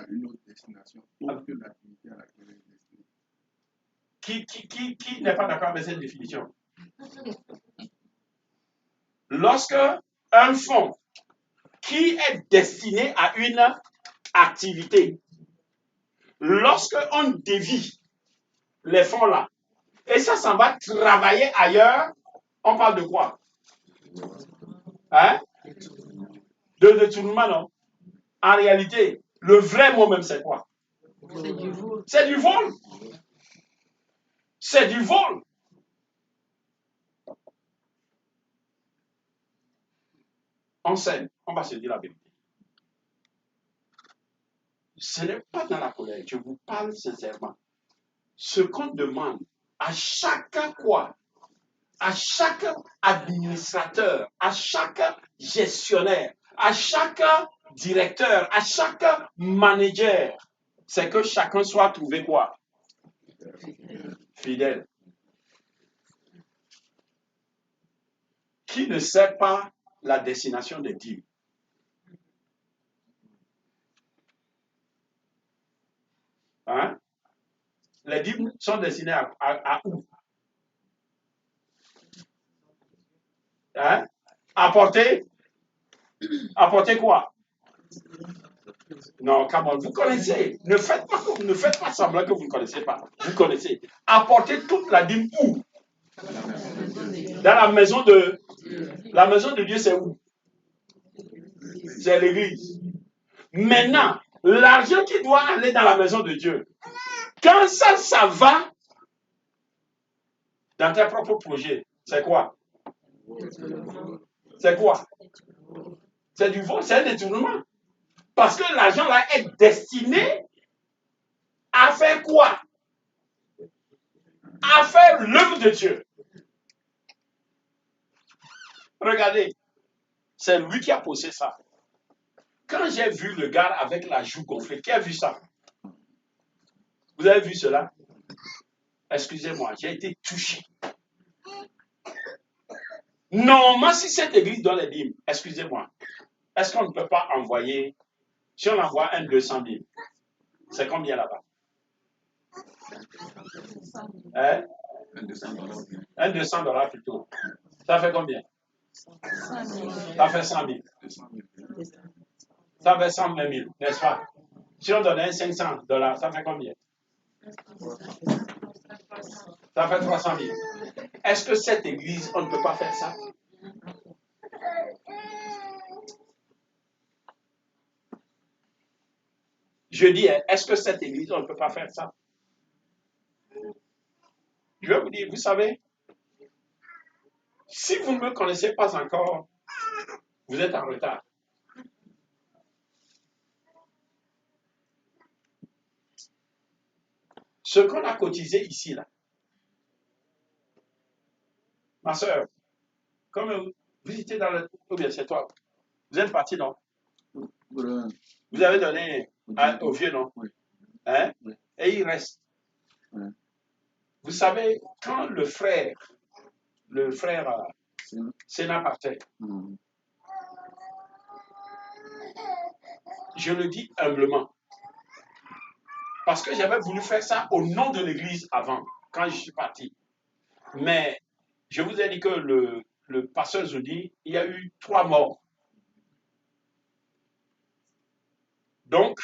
une autre destination, autre que l'activité à laquelle elle est destinée. Qui n'est pas d'accord avec cette définition? Lorsque un fonds qui est destiné à une activité, lorsque on dévie les fonds là, et ça s'en va travailler ailleurs, on parle de quoi? Hein? De détournement, non? En réalité, le vrai mot même, c'est quoi? C'est du vol. C'est du vol. C'est du vol. On sait, on va se dire la vérité. Ce n'est pas dans la colère, je vous parle sincèrement. Ce qu'on demande à chaque quoi? À chaque administrateur, à chaque gestionnaire, à chaque directeur, à chaque manager, c'est que chacun soit trouvé quoi? Fidèle. Qui ne sait pas la destination des dîmes? Hein? Les dîmes sont destinés à où? Hein? Apporter quoi? Non, come on, vous connaissez. Ne faites pas semblant que vous ne connaissez pas. Vous connaissez. Apporter toute la dîme où? Dans la maison de Dieu, c'est où? C'est l'église. Maintenant, l'argent qui doit aller dans la maison de Dieu, quand ça va dans tes propres projets, c'est quoi? C'est quoi? C'est du vol, c'est un détournement. Parce que l'argent là est destiné à faire quoi? À faire l'œuvre de Dieu. Regardez, c'est lui qui a posé ça. Quand j'ai vu le gars avec la joue gonflée, qui a vu ça? Vous avez vu cela? Excusez-moi, j'ai été touché. Normalement, si cette église doit les dîmes, excusez-moi, est-ce qu'on ne peut pas envoyer, si on envoie un 200 000, c'est combien là-bas? Hein? Un 200 $ plutôt. Ça fait combien? Ça fait 100 000. Ça fait 120 000, n'est-ce pas? Si on donnait 500 $, ça fait combien? Ça fait 300 000. Est-ce que cette église, on ne peut pas faire ça? Je dis, est-ce que cette église, on ne peut pas faire ça? Je vais vous dire, vous savez, si vous ne me connaissez pas encore, vous êtes en retard. Ce qu'on a cotisé ici, là, ma soeur, comme vous étiez dans le... Ou bien c'est toi. Vous êtes parti, non? Vous avez donné au vieux, non? Hein? Et il reste. Vous savez, quand le frère Sénat partait, je le dis humblement, parce que j'avais voulu faire ça au nom de l'église avant, quand je suis parti. Mais je vous ai dit que le pasteur Zodi, il y a eu 3 morts. Donc,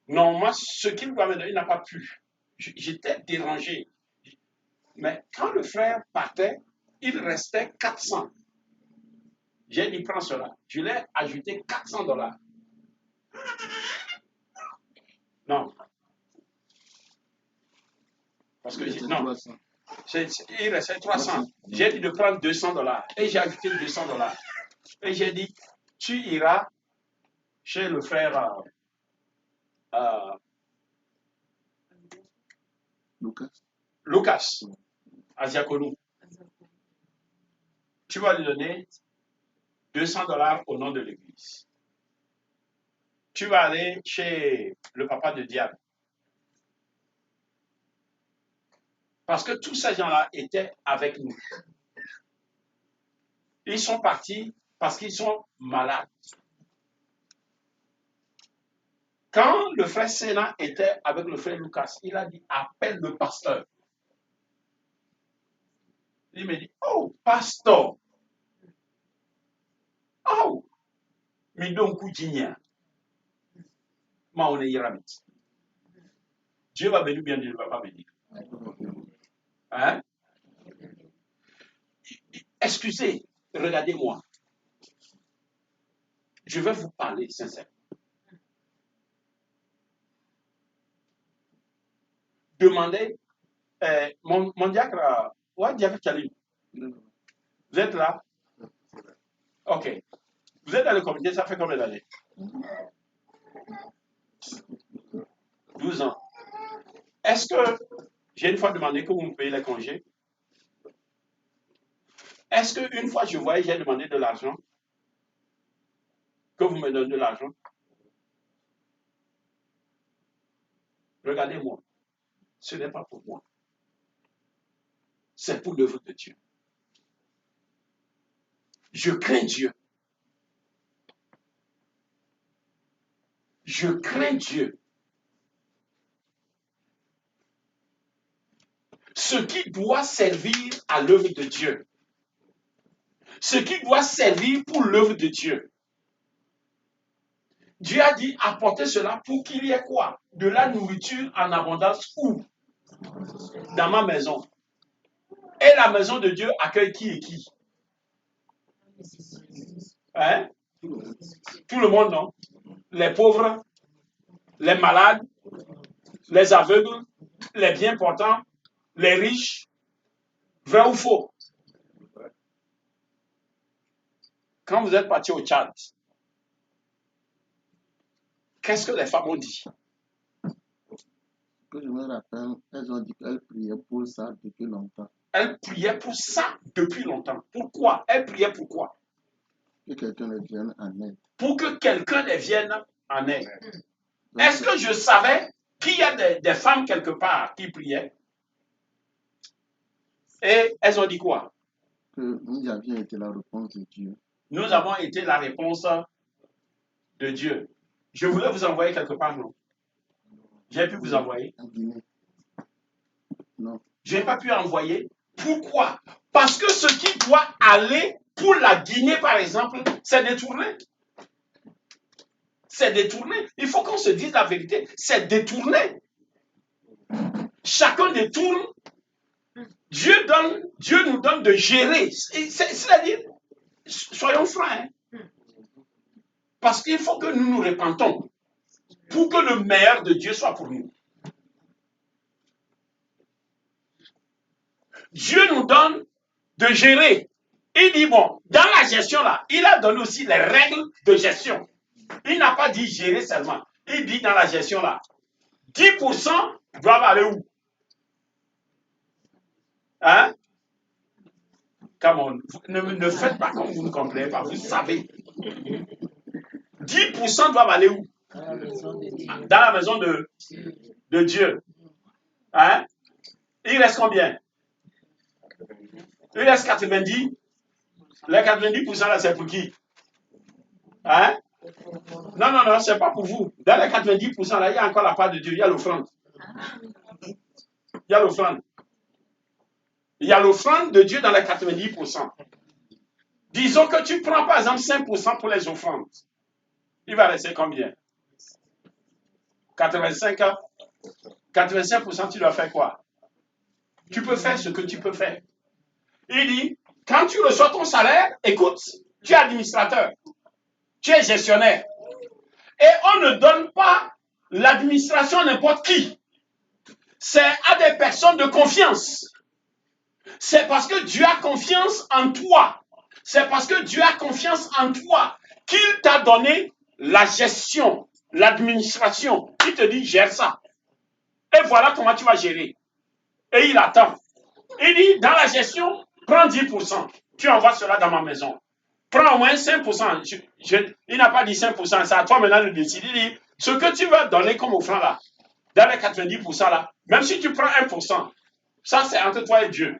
normalement, ce qu'il doit me donner, il n'a pas pu. J'étais dérangé. Mais quand le frère partait, il restait 400. J'ai dit, prends cela. Je l'ai ajouté 400 $. Non. Parce que non. Il restait 300. J'ai dit de prendre 200 $. Et j'ai ajouté 200 $. Et j'ai dit, tu iras chez le frère Lucas, à Diaconou. Tu vas lui donner 200 $ au nom de l'église. Tu vas aller chez le papa de Diane. Parce que tous ces gens-là étaient avec nous. Ils sont partis parce qu'ils sont malades. Quand le frère Sénat était avec le frère Lucas, il a dit, appelle le pasteur. Il me dit, oh, pasteur. Oh, mais donc, Dieu va venir bien, Dieu ne va pas venir. Hein? Excusez, regardez-moi. Je vais vous parler sincèrement. Demandez, mon diacre, ouais, diacre Kalim, vous êtes là? Ok. Vous êtes dans le comité, ça fait combien d'années? 12 ans. Est-ce que j'ai une fois demandé que vous me payez les congés? Est-ce qu'une fois je voyais, j'ai demandé de l'argent? Que vous me donnez de l'argent? Regardez-moi. Ce n'est pas pour moi. C'est pour l'œuvre de Dieu. Je crains Dieu. Je crains Dieu. Ce qui doit servir à l'œuvre de Dieu. Ce qui doit servir pour l'œuvre de Dieu. Dieu a dit apportez cela pour qu'il y ait quoi? De la nourriture en abondance où? Dans ma maison. Et la maison de Dieu accueille qui et qui? Hein? Tout le monde, non? Les pauvres, les malades, les aveugles, les bien portants, les riches. Vrai ou faux? Quand vous êtes parti au Tchad, qu'est-ce que les femmes ont dit? Que je me rappelle, elles ont dit qu'elles priaient pour ça depuis longtemps. Elles priaient pour ça depuis longtemps. Pourquoi? Elles priaient pourquoi? Que quelqu'un les vienne en aide. Pour que quelqu'un les vienne en aide. Donc, Est-ce que je savais qu'il y a des femmes quelque part qui priaient? Et elles ont dit quoi? que nous avions été la réponse de Dieu. Nous avons été la réponse de Dieu. Je voulais vous envoyer quelque part, non? J'ai pu vous envoyer? En Guinée. Non. Je n'ai pas pu envoyer. Pourquoi? Parce que ce qui doit aller pour la Guinée, par exemple, c'est détourné. C'est détourné. Il faut qu'on se dise la vérité. C'est détourné. Chacun détourne. Dieu nous donne de gérer. C'est-à-dire, soyons francs. Parce qu'il faut que nous nous repentons pour que le meilleur de Dieu soit pour nous. Dieu nous donne de gérer. Il dit, bon, dans la gestion là, il a donné aussi les règles de gestion. Il n'a pas dit gérer seulement. Il dit dans la gestion là, 10% doivent aller où? Hein? Come on. Ne faites pas comme vous ne comprenez pas, vous savez. 10% doivent aller où? Dans la maison de Dieu. Hein? Il reste combien? Il reste 90. Les 90% là, c'est pour qui? Hein? Non, c'est pas pour vous. Dans les 90% là, il y a encore la part de Dieu. Il y a l'offrande. Il y a l'offrande. Il y a l'offrande de Dieu dans les 90%. Disons que tu prends par exemple 5% pour les offrandes. Il va rester combien? 85%, tu dois faire quoi? Tu peux faire ce que tu peux faire. Il dit, quand tu reçois ton salaire, écoute, tu es administrateur, tu es gestionnaire. Et on ne donne pas l'administration à n'importe qui. C'est à des personnes de confiance. C'est parce que Dieu a confiance en toi. C'est parce que Dieu a confiance en toi qu'il t'a donné la gestion, l'administration. Il te dit, gère ça. Et voilà comment tu vas gérer. Et il attend. Il dit, dans la gestion, prends 10%. Tu envoies cela dans ma maison. Prends au moins 5%. Il n'a pas dit 5%. C'est à toi maintenant de décider. Il dit, ce que tu vas donner comme offrande là, dans les 90% là, même si tu prends 1%, ça c'est entre toi et Dieu.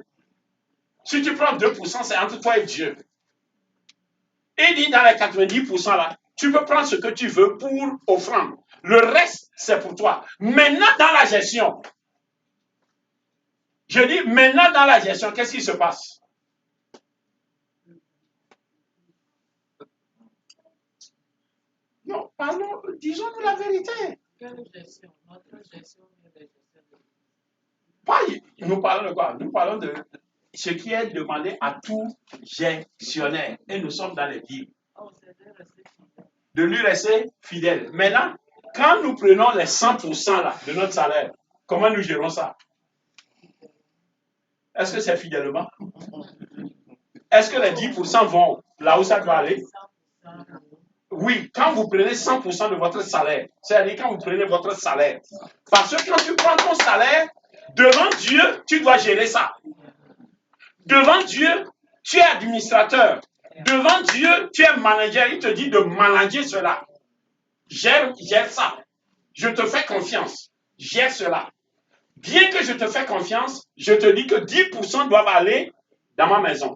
Si tu prends 2%, c'est entre toi et Dieu. Il dit dans les 90% là, tu peux prendre ce que tu veux pour offrande. Le reste, c'est pour toi. Maintenant, dans la gestion, je dis maintenant dans la gestion, qu'est-ce qui se passe? Non, parlons, disons-nous la vérité. Quelle gestion? Notre gestion, mais la gestion de... Pas, nous parlons de quoi? Nous parlons de ce qui est demandé à tout gestionnaire. Et nous sommes dans les Bibles. Oh, c'est de rester fidèle. De lui rester fidèle. Maintenant, quand nous prenons les 100% là, de notre salaire, comment nous gérons ça? Est-ce que c'est fidèlement? Est-ce que les 10% vont là où ça doit aller? 100%. Oui, quand vous prenez 100% de votre salaire, c'est-à-dire quand vous prenez votre salaire. Parce que quand tu prends ton salaire, devant Dieu, tu dois gérer ça. Devant Dieu, tu es administrateur. Devant Dieu, tu es manager. Il te dit de manager cela. Gère ça. Je te fais confiance. Gère cela. Bien que je te fais confiance, je te dis que 10% doivent aller dans ma maison.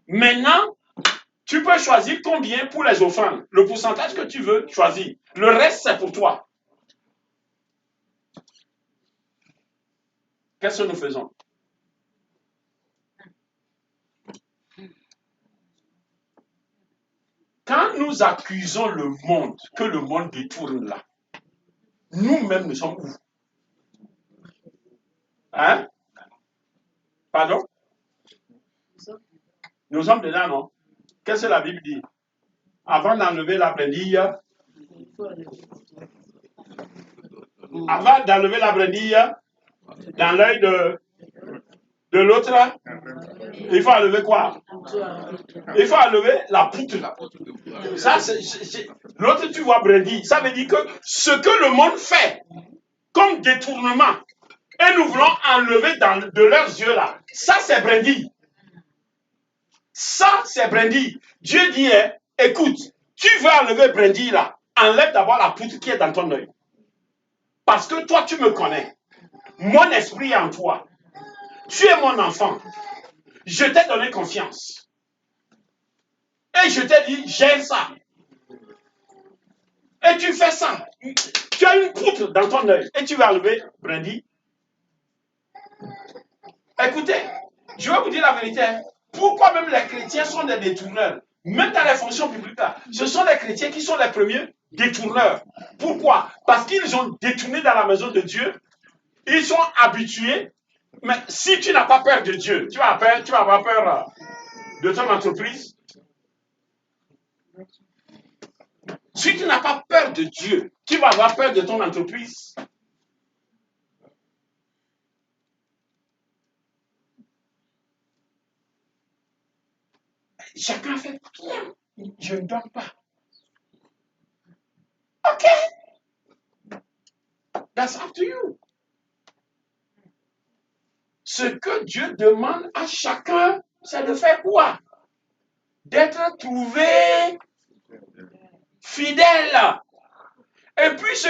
Maintenant, tu peux choisir combien pour les offrandes. Le pourcentage que tu veux choisir. Le reste, c'est pour toi. Qu'est-ce que nous faisons? Quand nous accusons le monde, que le monde détourne là, nous-mêmes, nous sommes où? Hein? Pardon? Nous sommes dedans, non? Qu'est-ce que la Bible dit? Avant d'enlever la brindille, dans l'œil de l'autre, il faut enlever quoi? Il faut enlever la poutre. Ça, l'autre, tu vois, brindille. Ça veut dire que ce que le monde fait comme détournement, et nous voulons enlever de leurs yeux là, ça c'est brindille. Ça c'est brindille. Dieu dit, écoute, tu veux enlever brindille là, enlève d'abord la poutre qui est dans ton œil. Parce que toi, tu me connais. Mon esprit est en toi. Tu es mon enfant. Je t'ai donné confiance. Et je t'ai dit, gère ça. Et tu fais ça. Tu as une poutre dans ton œil. Et tu vas enlever brindille. Écoutez, je vais vous dire la vérité. Pourquoi même les chrétiens sont des détourneurs? Même dans les fonctions publiques, là, ce sont les chrétiens qui sont les premiers détourneurs. Pourquoi? Parce qu'ils ont détourné dans la maison de Dieu. Ils sont habitués. Mais si tu n'as pas peur de Dieu, tu vas avoir peur de ton entreprise. Si tu n'as pas peur de Dieu, tu vas avoir peur de ton entreprise. Chacun fait bien. Je ne dors pas. OK. That's up to you. Ce que Dieu demande à chacun, c'est de faire quoi? D'être trouvé fidèle. Et puis ce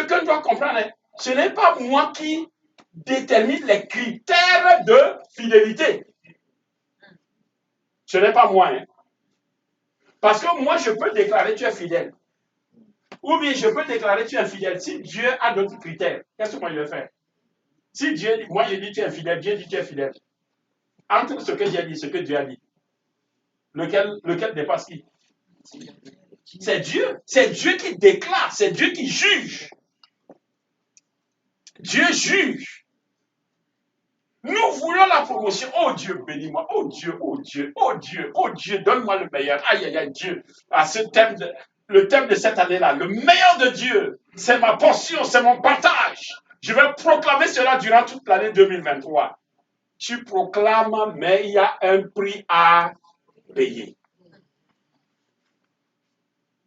que je dois comprendre, ce n'est pas moi qui détermine les critères de fidélité. Ce n'est pas moi. Parce que moi, je peux déclarer tu es fidèle. Ou bien je peux déclarer tu es infidèle. Si Dieu a d'autres critères, qu'est-ce que moi je vais faire? Si Dieu dit, moi j'ai dit tu es infidèle, Dieu dit tu es fidèle. Entre ce que j'ai dit et ce que Dieu a dit, lequel dépasse qui? C'est Dieu. C'est Dieu qui déclare. C'est Dieu qui juge. Dieu juge. Nous voulons la promotion. Oh Dieu, bénis-moi. Oh Dieu, oh Dieu, oh Dieu, oh Dieu, donne-moi le meilleur. Aïe, aïe, aïe, Dieu. À le thème de cette année-là, le meilleur de Dieu, c'est ma portion, c'est mon partage. Je vais proclamer cela durant toute l'année 2023. Tu proclames, mais il y a un prix à payer.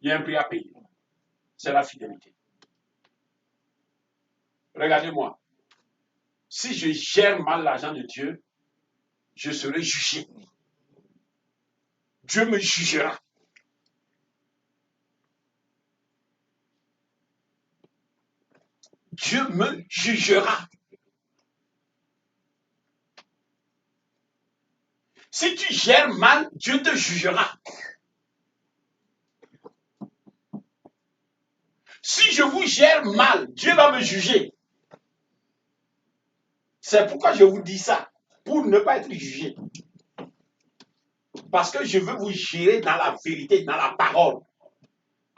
Il y a un prix à payer. C'est la fidélité. Regardez-moi. Si je gère mal l'argent de Dieu, je serai jugé. Dieu me jugera. Dieu me jugera. Si tu gères mal, Dieu te jugera. Si je vous gère mal, Dieu va me juger. C'est pourquoi je vous dis ça, pour ne pas être jugé. Parce que je veux vous gérer dans la vérité, dans la parole.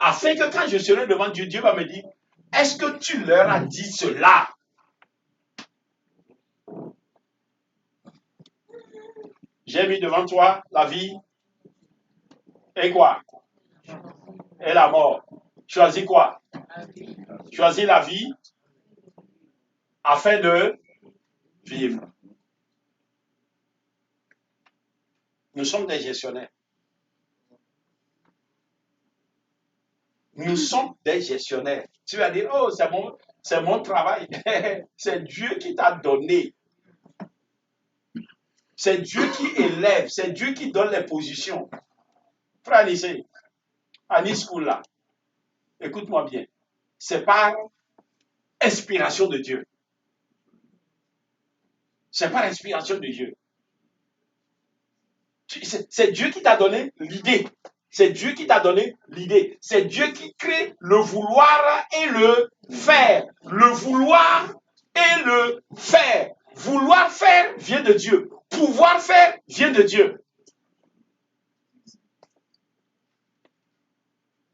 Afin que quand je serai devant Dieu, Dieu va me dire, est-ce que tu leur as dit cela? J'ai mis devant toi la vie et quoi? Et la mort. Choisis quoi? Choisis la vie afin de vivre. Nous sommes des gestionnaires. Nous sommes des gestionnaires. Tu vas dire, oh, c'est mon travail. C'est Dieu qui t'a donné. C'est Dieu qui élève. C'est Dieu qui donne les positions. Frère Anissé, Anis School là, écoute-moi bien. C'est par inspiration de Dieu. C'est par inspiration de Dieu. C'est Dieu qui t'a donné l'idée. C'est Dieu qui t'a donné l'idée. C'est Dieu qui crée le vouloir et le faire. Le vouloir et le faire. Vouloir faire vient de Dieu. Pouvoir faire vient de Dieu.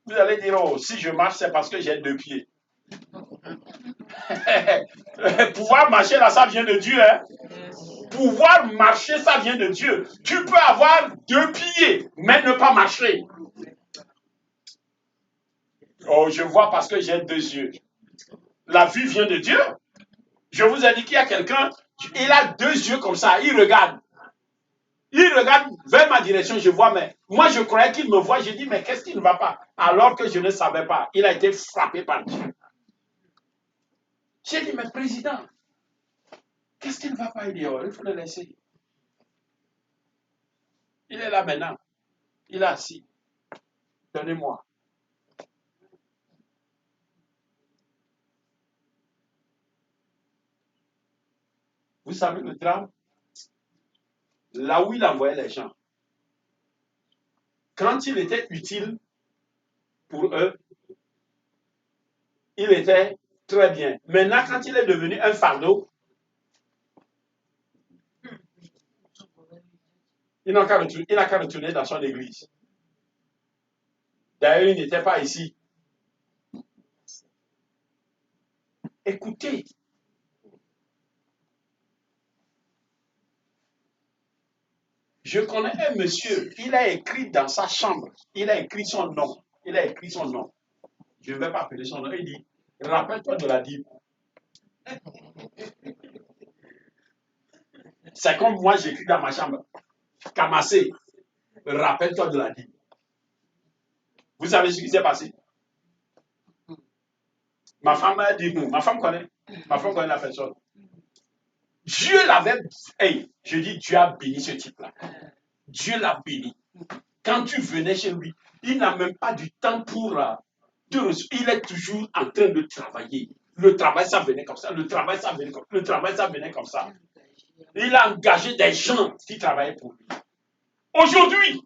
Vous allez dire, oh, si je marche, c'est parce que j'ai 2 pieds. Pouvoir marcher là, ça vient de Dieu. Hein? Pouvoir marcher, ça vient de Dieu. Tu peux avoir 2 pieds, mais ne pas marcher. Oh, je vois parce que j'ai 2 yeux. La vue vient de Dieu. Je vous ai dit qu'il y a quelqu'un, il a 2 yeux comme ça, il regarde. Il regarde vers ma direction, je vois, mais moi je croyais qu'il me voit. J'ai dit, mais qu'est-ce qui ne va pas? Alors que je ne savais pas. Il a été frappé par Dieu. J'ai dit, mais président, qu'est-ce qui ne va pas? Il dit, oh, il faut le laisser. Il est là maintenant. Il est assis. Donnez-moi. Vous savez le drame? Là où il envoyait les gens, quand il était utile pour eux, il était très bien. Maintenant, quand il est devenu un fardeau, il n'a qu'à retourner dans son église. D'ailleurs, il n'était pas ici. Écoutez. Je connais un monsieur, il a écrit dans sa chambre, il a écrit son nom. Il a écrit son nom. Je ne vais pas appeler son nom. Il dit, rappelle-toi de la Bible. C'est comme moi, j'écris dans ma chambre. Kamassé, rappelle-toi de la Bible. Vous savez ce qui s'est passé? Ma femme a dit, ma femme connaît la personne. Dieu l'avait, hey, je dis, Dieu a béni ce type-là. Dieu l'a béni. Quand tu venais chez lui, il n'a même pas du temps pour te recevoir. Il est toujours en train de travailler. Le travail, ça venait comme ça. Le travail, ça venait comme ça. Le travail, ça venait comme ça. Il a engagé des gens qui travaillaient pour lui. Aujourd'hui,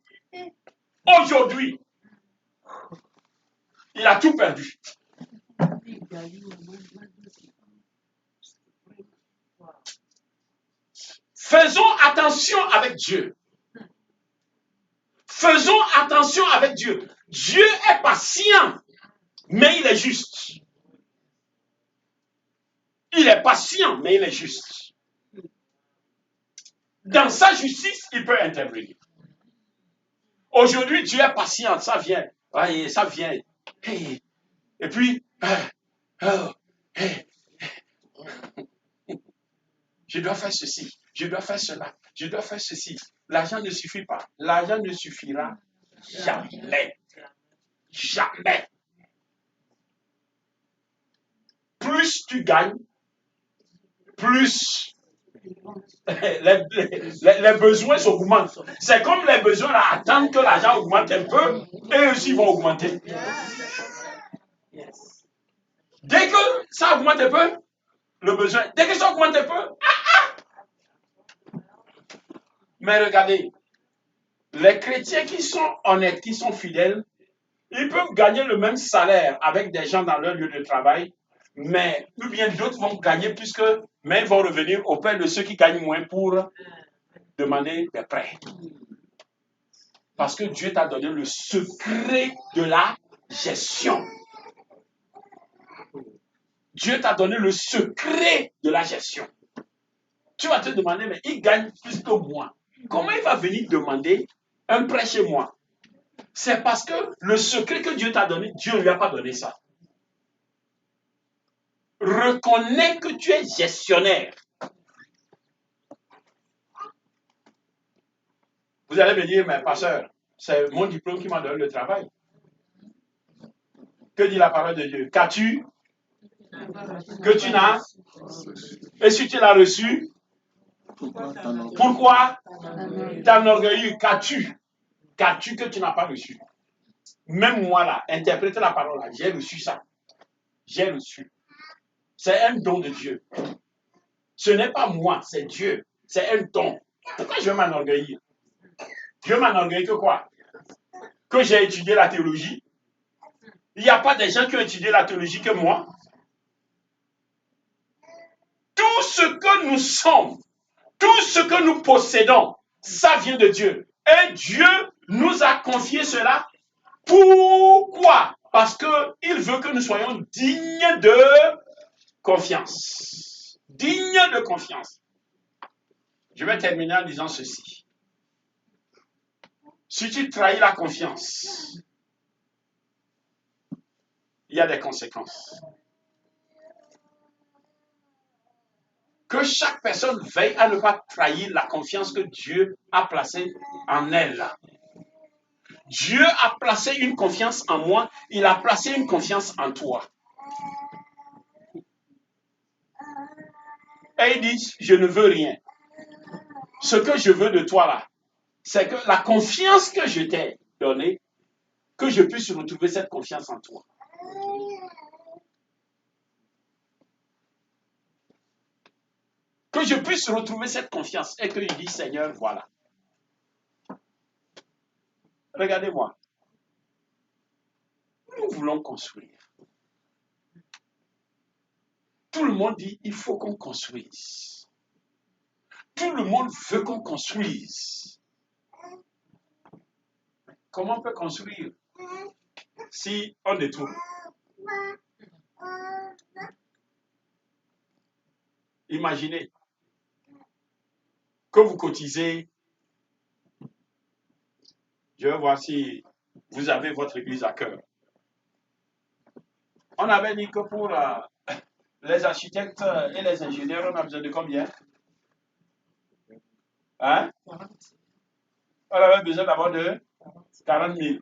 il a tout perdu. Faisons attention avec Dieu. Faisons attention avec Dieu. Dieu est patient, mais il est juste. Il est patient, mais il est juste. Dans sa justice, il peut intervenir. Aujourd'hui, Dieu est patient, ça vient. Ça vient. Et puis, je dois faire ceci, je dois faire cela, je dois faire ceci. L'argent ne suffit pas. L'argent ne suffira jamais. Jamais. Plus tu gagnes, plus les besoins s'augmentent. C'est comme les besoins là, attendent que l'argent augmente un peu, et aussi vont augmenter. Dès que ça augmente un peu, le besoin, dès que ça augmente un peu, Mais regardez, les chrétiens qui sont honnêtes, qui sont fidèles, ils peuvent gagner le même salaire avec des gens dans leur lieu de travail, mais ou bien d'autres vont gagner plus que, mais ils vont revenir auprès de ceux qui gagnent moins pour demander des prêts. Parce que Dieu t'a donné le secret de la gestion. Dieu t'a donné le secret de la gestion. Tu vas te demander, mais il gagne plus que moi. Comment il va venir demander un prêt chez moi? C'est parce que le secret que Dieu t'a donné, Dieu ne lui a pas donné ça. Reconnais que tu es gestionnaire. Vous allez me dire, mais pasteur, c'est mon diplôme qui m'a donné le travail. Que dit la parole de Dieu? Qu'as-tu? Que tu n'as? Et si tu l'as reçu? Pourquoi t'enorgueillir? Qu'as-tu? Qu'as-tu que tu n'as pas reçu? Même moi là, interprétez la parole là, j'ai reçu ça. J'ai reçu. C'est un don de Dieu. Ce n'est pas moi, c'est Dieu. C'est un don. Pourquoi je vais m'enorgueillir? Je vais m'enorgueillir que quoi? Que j'ai étudié la théologie. Il n'y a pas des gens qui ont étudié la théologie que moi. Tout ce que nous sommes, tout ce que nous possédons, ça vient de Dieu. Et Dieu nous a confié cela. Pourquoi? Parce qu'il veut que nous soyons dignes de confiance. Dignes de confiance. Je vais terminer en disant ceci. Si tu trahis la confiance, il y a des conséquences. Que chaque personne veille à ne pas trahir la confiance que Dieu a placée en elle. Dieu a placé une confiance en moi, il a placé une confiance en toi. Et il dit, je ne veux rien. Ce que je veux de toi là, c'est que la confiance que je t'ai donnée, que je puisse retrouver cette confiance en toi. Que je puisse retrouver cette confiance et qu'il dit, Seigneur, voilà. Regardez-moi. Nous voulons construire. Tout le monde dit, il faut qu'on construise. Tout le monde veut qu'on construise. Comment on peut construire si on détourne? Imaginez que vous cotisez. Je vais voir si vous avez votre église à cœur. On avait dit que pour les architectes et les ingénieurs, on a besoin de combien? Hein? On avait besoin d'abord de 40 000.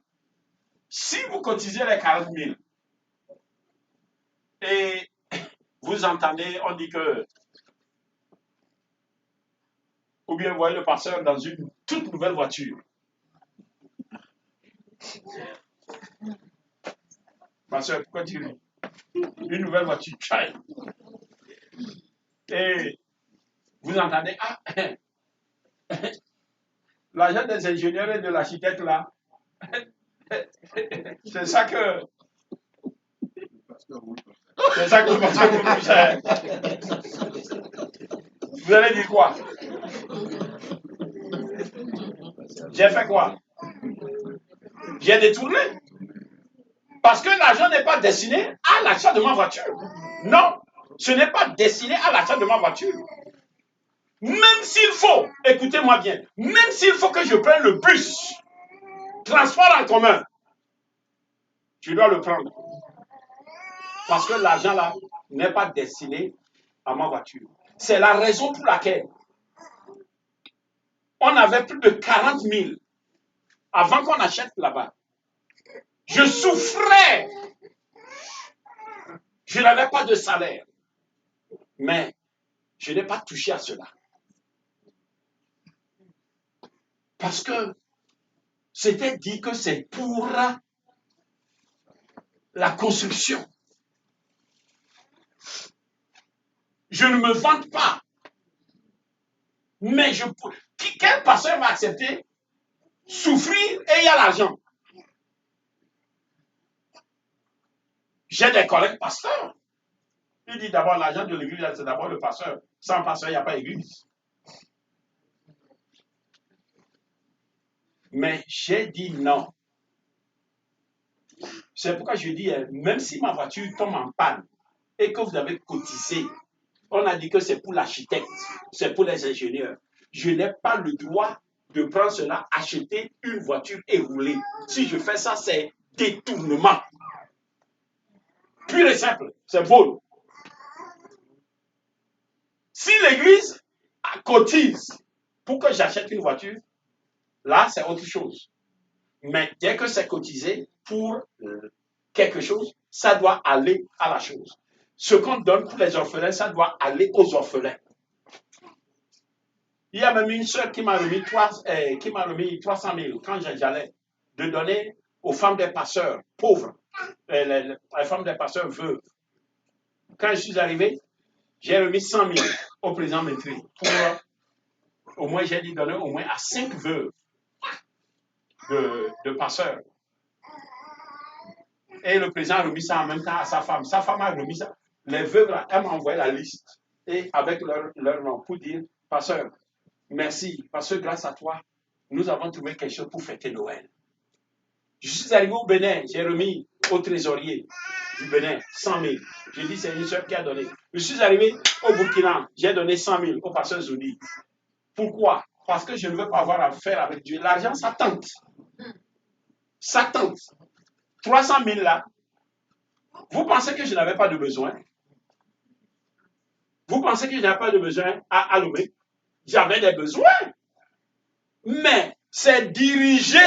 Si vous cotisez les 40 000 et vous entendez, on dit que, ou bien vous voyez le pasteur dans une toute nouvelle voiture. Pasteur, pourquoi tu ris? Une nouvelle voiture. Et vous entendez, ah, l'argent des ingénieurs et de l'architecte là, c'est ça que le pasteur vous cher. Vous allez dire quoi? J'ai fait quoi? J'ai détourné. Parce que l'argent n'est pas destiné à l'achat de ma voiture. Non, ce n'est pas destiné à l'achat de ma voiture. Même s'il faut, écoutez-moi bien, même s'il faut que je prenne le bus, transport en commun, je dois le prendre. Parce que l'argent là n'est pas destiné à ma voiture. C'est la raison pour laquelle on avait plus de 40 000 avant qu'on achète là-bas. Je souffrais. Je n'avais pas de salaire. Mais je n'ai pas touché à cela. Parce que c'était dit que c'est pour la construction. Je ne me vante pas. Mais quel pasteur va accepter souffrir et il y a l'argent? J'ai des collègues pasteurs. Il dit d'abord l'argent de l'église, c'est d'abord le pasteur. Sans pasteur, il n'y a pas d'église. Mais j'ai dit non. C'est pourquoi je dis, même si ma voiture tombe en panne et que vous avez cotisé, on a dit que c'est pour l'architecte, c'est pour les ingénieurs. Je n'ai pas le droit de prendre cela, acheter une voiture et rouler. Si je fais ça, c'est détournement. Pur et simple, c'est vol. Si l'église cotise pour que j'achète une voiture, là, c'est autre chose. Mais dès que c'est cotisé pour quelque chose, ça doit aller à la chose. Ce qu'on donne pour les orphelins, ça doit aller aux orphelins. Il y a même une sœur qui m'a remis 300 000 quand j'allais de donner aux femmes des pasteurs pauvres, les femmes des pasteurs veuves. Quand je suis arrivé, j'ai remis 100 000 au président Métri pour au moins, j'ai dit donner au moins à 5 veuves de pasteurs. Et le président a remis ça en même temps à sa femme. Sa femme a remis ça. Les veuves, là, elles m'ont envoyé la liste et avec leur nom pour dire, pasteur, merci, parce que grâce à toi, nous avons trouvé quelque chose pour fêter Noël. Je suis arrivé au Bénin, j'ai remis au trésorier du Bénin 100 000. J'ai dit, c'est une soeur qui a donné. Je suis arrivé au Burkina, j'ai donné 100 000 au pasteur Zoudi. Pourquoi? Parce que je ne veux pas avoir affaire avec Dieu. L'argent, ça tente. Ça tente. 300 000 là, Vous pensez que je n'avais pas de besoin? Vous pensez que je n'avais pas de besoin à Lomé? J'avais des besoins. Mais c'est dirigé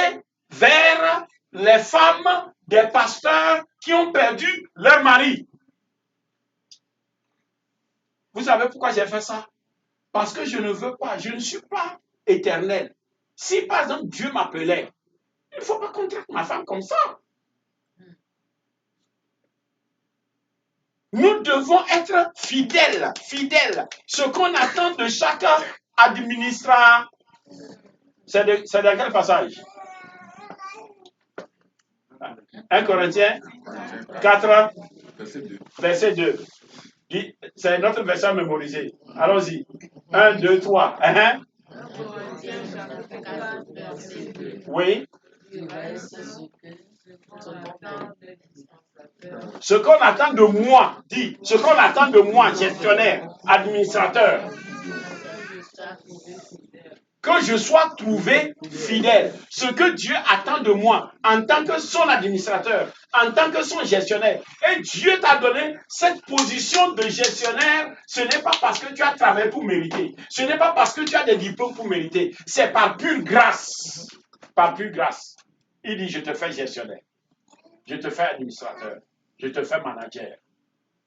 vers les femmes des pasteurs qui ont perdu leur mari. Vous savez pourquoi j'ai fait ça? Parce que je ne veux pas, je ne suis pas éternel. Si par exemple Dieu m'appelait, il ne faut pas qu'on traite ma femme comme ça. Nous devons être fidèles, fidèles. Ce qu'on attend de chaque administrateur. C'est de quel passage? 1 Corinthiens 4, verset 2. C'est notre verset mémorisé. Allons-y. 1, 2, 3. Oui. Ce qu'on attend de moi, dit, ce qu'on attend de moi, gestionnaire, administrateur, que je sois trouvé fidèle. Ce que Dieu attend de moi en tant que son administrateur, en tant que son gestionnaire. Et Dieu t'a donné cette position de gestionnaire. Ce n'est pas parce que tu as travaillé pour mériter. Ce n'est pas parce que tu as des diplômes pour mériter. C'est par pure grâce. Par pure grâce. Il dit, je te fais gestionnaire. Je te fais administrateur. Je te fais manager.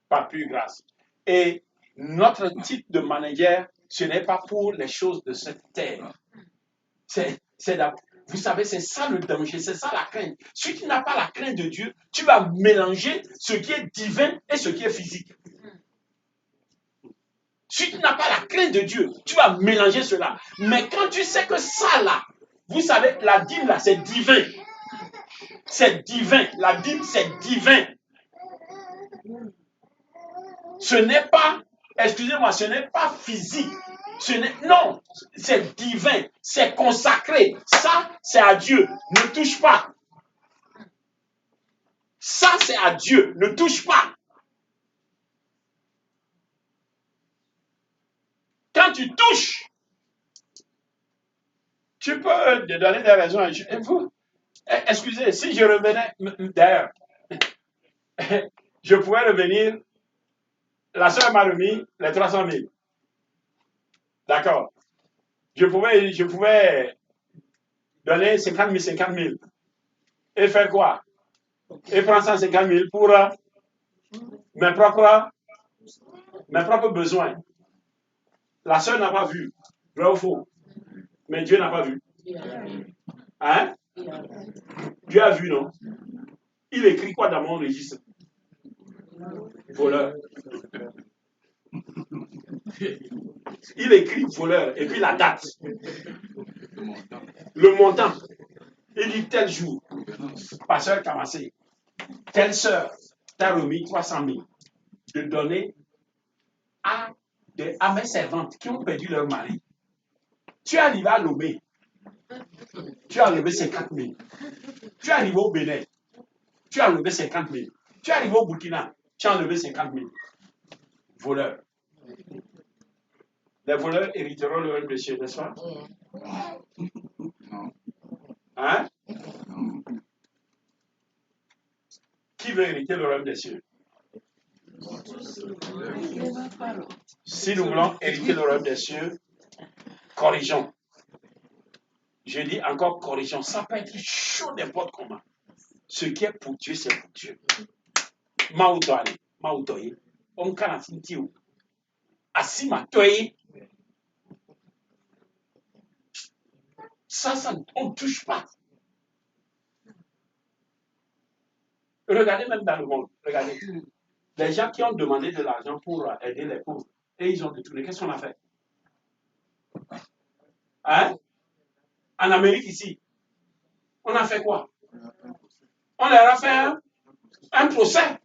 Par pure grâce. Et notre type de manager, ce n'est pas pour les choses de cette terre. Vous savez, c'est ça le danger, c'est ça la crainte. Si tu n'as pas la crainte de Dieu, tu vas mélanger ce qui est divin et ce qui est physique. Si tu n'as pas la crainte de Dieu, tu vas mélanger cela. Mais quand tu sais que ça là, vous savez, la dîme là, c'est divin. C'est divin. La dîme, c'est divin. Ce n'est pas, excusez-moi, ce n'est pas physique. Non, c'est divin, c'est consacré. Ça, c'est à Dieu. Ne touche pas. Ça, c'est à Dieu. Ne touche pas. Quand tu touches, tu peux te donner des raisons. Excusez, si je revenais, d'ailleurs, je pourrais revenir, la soeur m'a remis les 300 000. D'accord. Je pouvais donner 50 000 et faire quoi? Et prendre 150 000 pour mes propres besoins. La sœur n'a pas vu, vrai ou faux? Mais Dieu n'a pas vu. Hein? Dieu a vu, non? Il écrit quoi dans mon registre? Voleur. Il écrit voleur et puis la date. Le montant. Il dit tel jour. Pasteur Kamassé, telle sœur t'a remis 300 000 de donner à mes servantes qui ont perdu leur mari. Tu es arrivé à Lomé. Tu as enlevé 50 000. Tu es arrivé au Bénin. Tu as enlevé 50 000. Tu es arrivé au Burkina. Tu as enlevé 50 000. Voleurs. Les voleurs hériteront le règne des cieux, n'est-ce pas? Hein? Qui veut hériter le règne des cieux? Si nous voulons hériter le règne des cieux, corrigeons. Je dis encore corrigeons. Ça peut être chaud n'importe comment. Ce qui est pour Dieu, c'est pour Dieu. Mautoye. On canne Tio. Asima Toye. Ça, on ne touche pas. Regardez même dans le monde. Regardez. Les gens qui ont demandé de l'argent pour aider les pauvres, et ils ont détourné. Qu'est-ce qu'on a fait? Hein? En Amérique ici, on a fait quoi? On leur a fait un procès.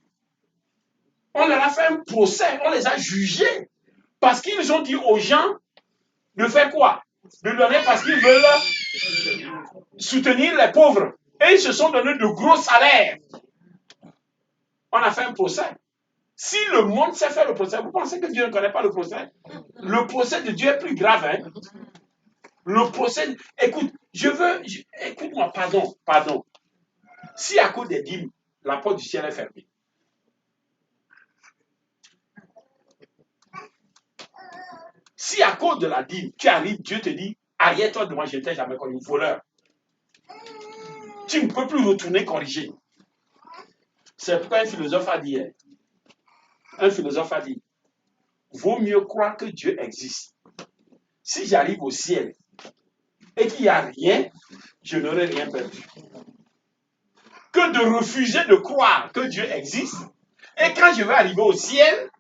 On leur a fait un procès. On les a jugés. Parce qu'ils ont dit aux gens de faire quoi? De donner parce qu'ils veulent soutenir les pauvres. Et ils se sont donné de gros salaires. On a fait un procès. Si le monde sait faire le procès, vous pensez que Dieu ne connaît pas le procès? Le procès de Dieu est plus grave. Hein? Le procès... Écoute, écoute-moi, pardon. Si à cause des dîmes, la porte du ciel est fermée, Si à cause de la dîme, tu arrives, Dieu te dit, arrière-toi de moi, je ne t'ai jamais connu voleur. Tu ne peux plus retourner corriger. C'est pourquoi un philosophe a dit, vaut mieux croire que Dieu existe. Si j'arrive au ciel et qu'il n'y a rien, je n'aurai rien perdu. Que de refuser de croire que Dieu existe, et quand je vais arriver au ciel,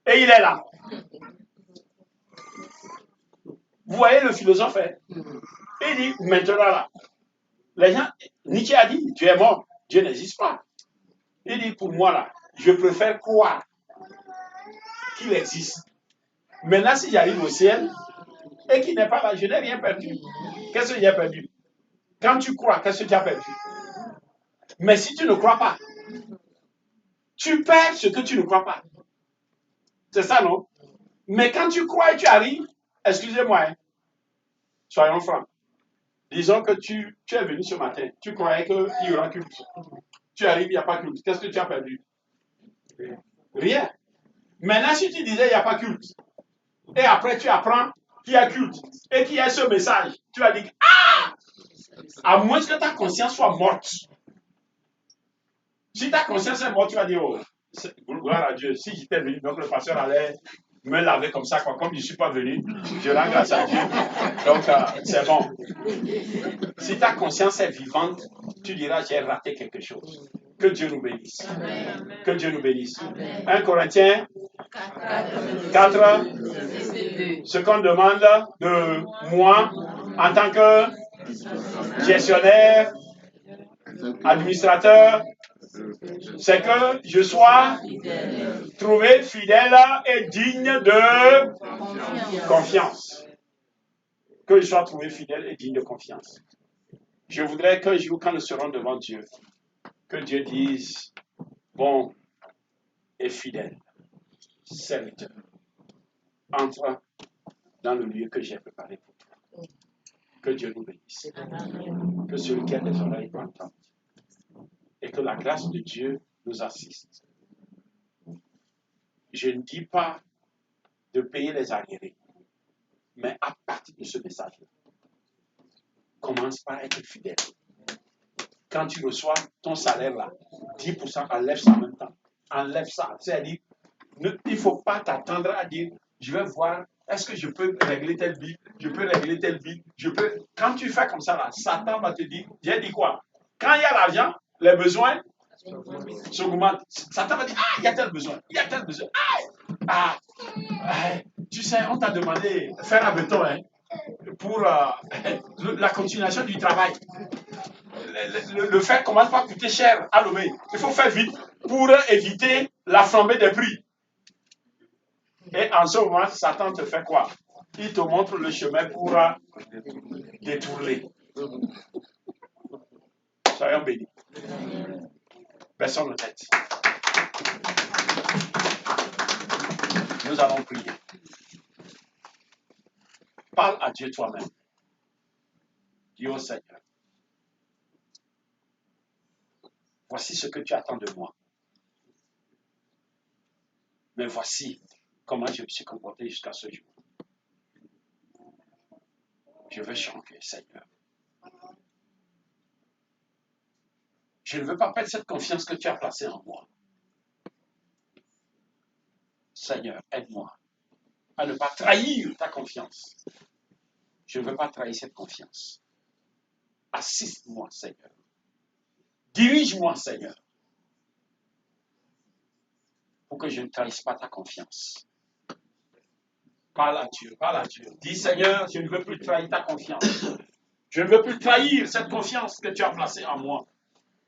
et il est là. Vous voyez le philosophe, hein? Il dit, maintenant là, les gens, Nietzsche a dit, Dieu est mort, Dieu n'existe pas. Il dit, pour moi là, je préfère croire qu'il existe. Maintenant, si j'arrive au ciel, et qu'il n'est pas là, je n'ai rien perdu. Qu'est-ce que j'ai perdu? Quand tu crois, qu'est-ce que tu as perdu? Mais si tu ne crois pas, tu perds ce que tu ne crois pas. C'est ça, non? Mais quand tu crois et tu arrives, excusez-moi, hein, soyons francs. Disons que tu es venu ce matin, tu croyais qu'il y aura culte. Tu arrives, il n'y a pas culte. Qu'est-ce que tu as perdu? Rien. Maintenant, si tu disais il n'y a pas culte, et après tu apprends qu'il y a culte, et qu'il y a ce message, tu vas dire, ah! À moins que ta conscience soit morte. Si ta conscience est morte, tu vas dire, oh, gloire à Dieu, si j'étais venu, donc le pasteur allait me laver comme ça, quoi. Comme je ne suis pas venu, je rends grâce à Dieu. Donc, c'est bon. Si ta conscience est vivante, tu diras, j'ai raté quelque chose. Que Dieu nous bénisse. Amen. Que Dieu nous bénisse. Amen. 1 Corinthiens 4, ce qu'on demande de moi en tant que gestionnaire, administrateur, c'est que je sois trouvé fidèle et digne de confiance. Que je sois trouvé fidèle et digne de confiance. Je voudrais qu'un jour, quand nous serons devant Dieu, que Dieu dise, bon et fidèle serviteur, entre dans le lieu que j'ai préparé pour toi. Que Dieu nous bénisse. Que celui qui a des oreilles entende. Et que la grâce de Dieu nous assiste. Je ne dis pas de payer les arriérés, mais à partir de ce message-là, commence par être fidèle. Quand tu reçois ton salaire là, 10%, enlève ça en même temps. Enlève ça. C'est-à-dire, il ne faut pas t'attendre à dire, je vais voir, est-ce que je peux régler tel bill, je peux régler tel bill, je peux. Quand tu fais comme ça là, Satan va te dire, j'ai dit quoi? Quand il y a l'argent, les besoins s'augmentent. Satan va dire, ah, il y a tel besoin, il y a tel besoin. Tu sais, on t'a demandé de faire un béton, hein, pour la continuation du travail. Le fer commence par coûter cher à Lomé. Il faut faire vite pour éviter la flambée des prix. Et en ce moment, Satan te fait quoi? Il te montre le chemin pour détourner. Soyons bénis. Baissons nos têtes. Nous allons prier. Parle à Dieu toi-même. Dis au Seigneur, voici ce que tu attends de moi. Mais voici comment je me suis comporté jusqu'à ce jour. Je veux changer, Seigneur. Je ne veux pas perdre cette confiance que tu as placée en moi. Seigneur, aide-moi à ne pas trahir ta confiance. Je ne veux pas trahir cette confiance. Assiste-moi, Seigneur. Dirige-moi, Seigneur. Pour que je ne trahisse pas ta confiance. Parle à Dieu, parle à Dieu. Dis, Seigneur, je ne veux plus trahir ta confiance. Je ne veux plus trahir cette confiance que tu as placée en moi.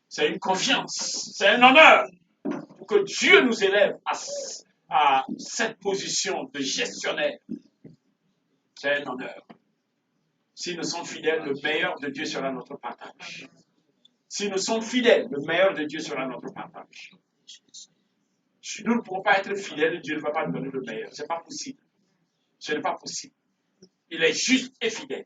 C'est une confiance, c'est un honneur pour que Dieu nous élève à cette position de gestionnaire. C'est un honneur. Si nous sommes fidèles, le meilleur de Dieu sera notre partage. Si nous sommes fidèles, le meilleur de Dieu sera notre partage. Nous ne pourrons pas être fidèles, Dieu ne va pas nous donner le meilleur. Ce n'est pas possible. Ce n'est pas possible. Il est juste et fidèle.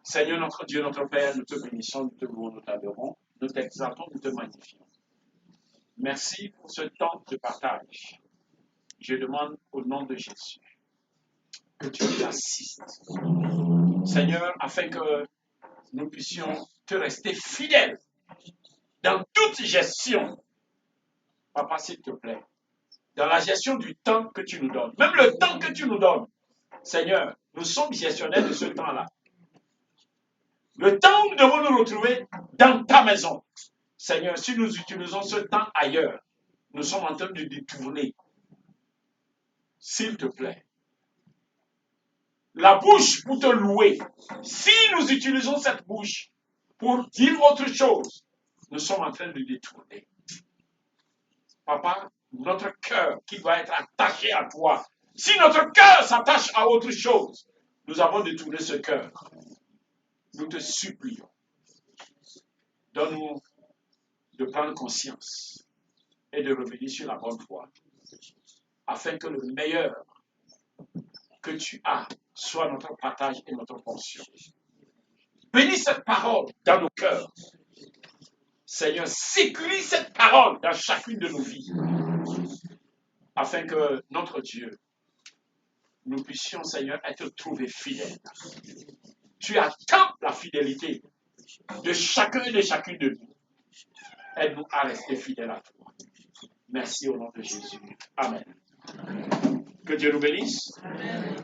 Seigneur notre Dieu, notre Père, nous te bénissons, nous te louons, nous t'adorons, nous t'exaltons, nous te magnifions. Merci pour ce temps de partage. Je demande au nom de Jésus que tu nous assistes, Seigneur, afin que nous puissions te rester fidèles dans toute gestion. Papa, s'il te plaît, dans la gestion du temps que tu nous donnes, même le temps que tu nous donnes, Seigneur, nous sommes gestionnaires de ce temps-là. Le temps où nous devons nous retrouver dans ta maison. Seigneur, si nous utilisons ce temps ailleurs, nous sommes en train de détourner. S'il te plaît. La bouche pour te louer. Si nous utilisons cette bouche pour dire autre chose, nous sommes en train de détourner. Papa, notre cœur qui doit être attaché à toi. Si notre cœur s'attache à autre chose, nous avons détourné ce cœur. Nous te supplions. Donne-nous de prendre conscience et de revenir sur la bonne voie, afin que le meilleur que tu as soit notre partage et notre portion. Bénis cette parole dans nos cœurs. Seigneur, sécurise cette parole dans chacune de nos vies, afin que notre Dieu, nous puissions, Seigneur, être trouvés fidèles. Tu attends la fidélité de chacun et de chacune de nous. Aide-nous à rester fidèles à toi. Merci au nom de Jésus. Amen. Que Dieu nous bénisse. Amen.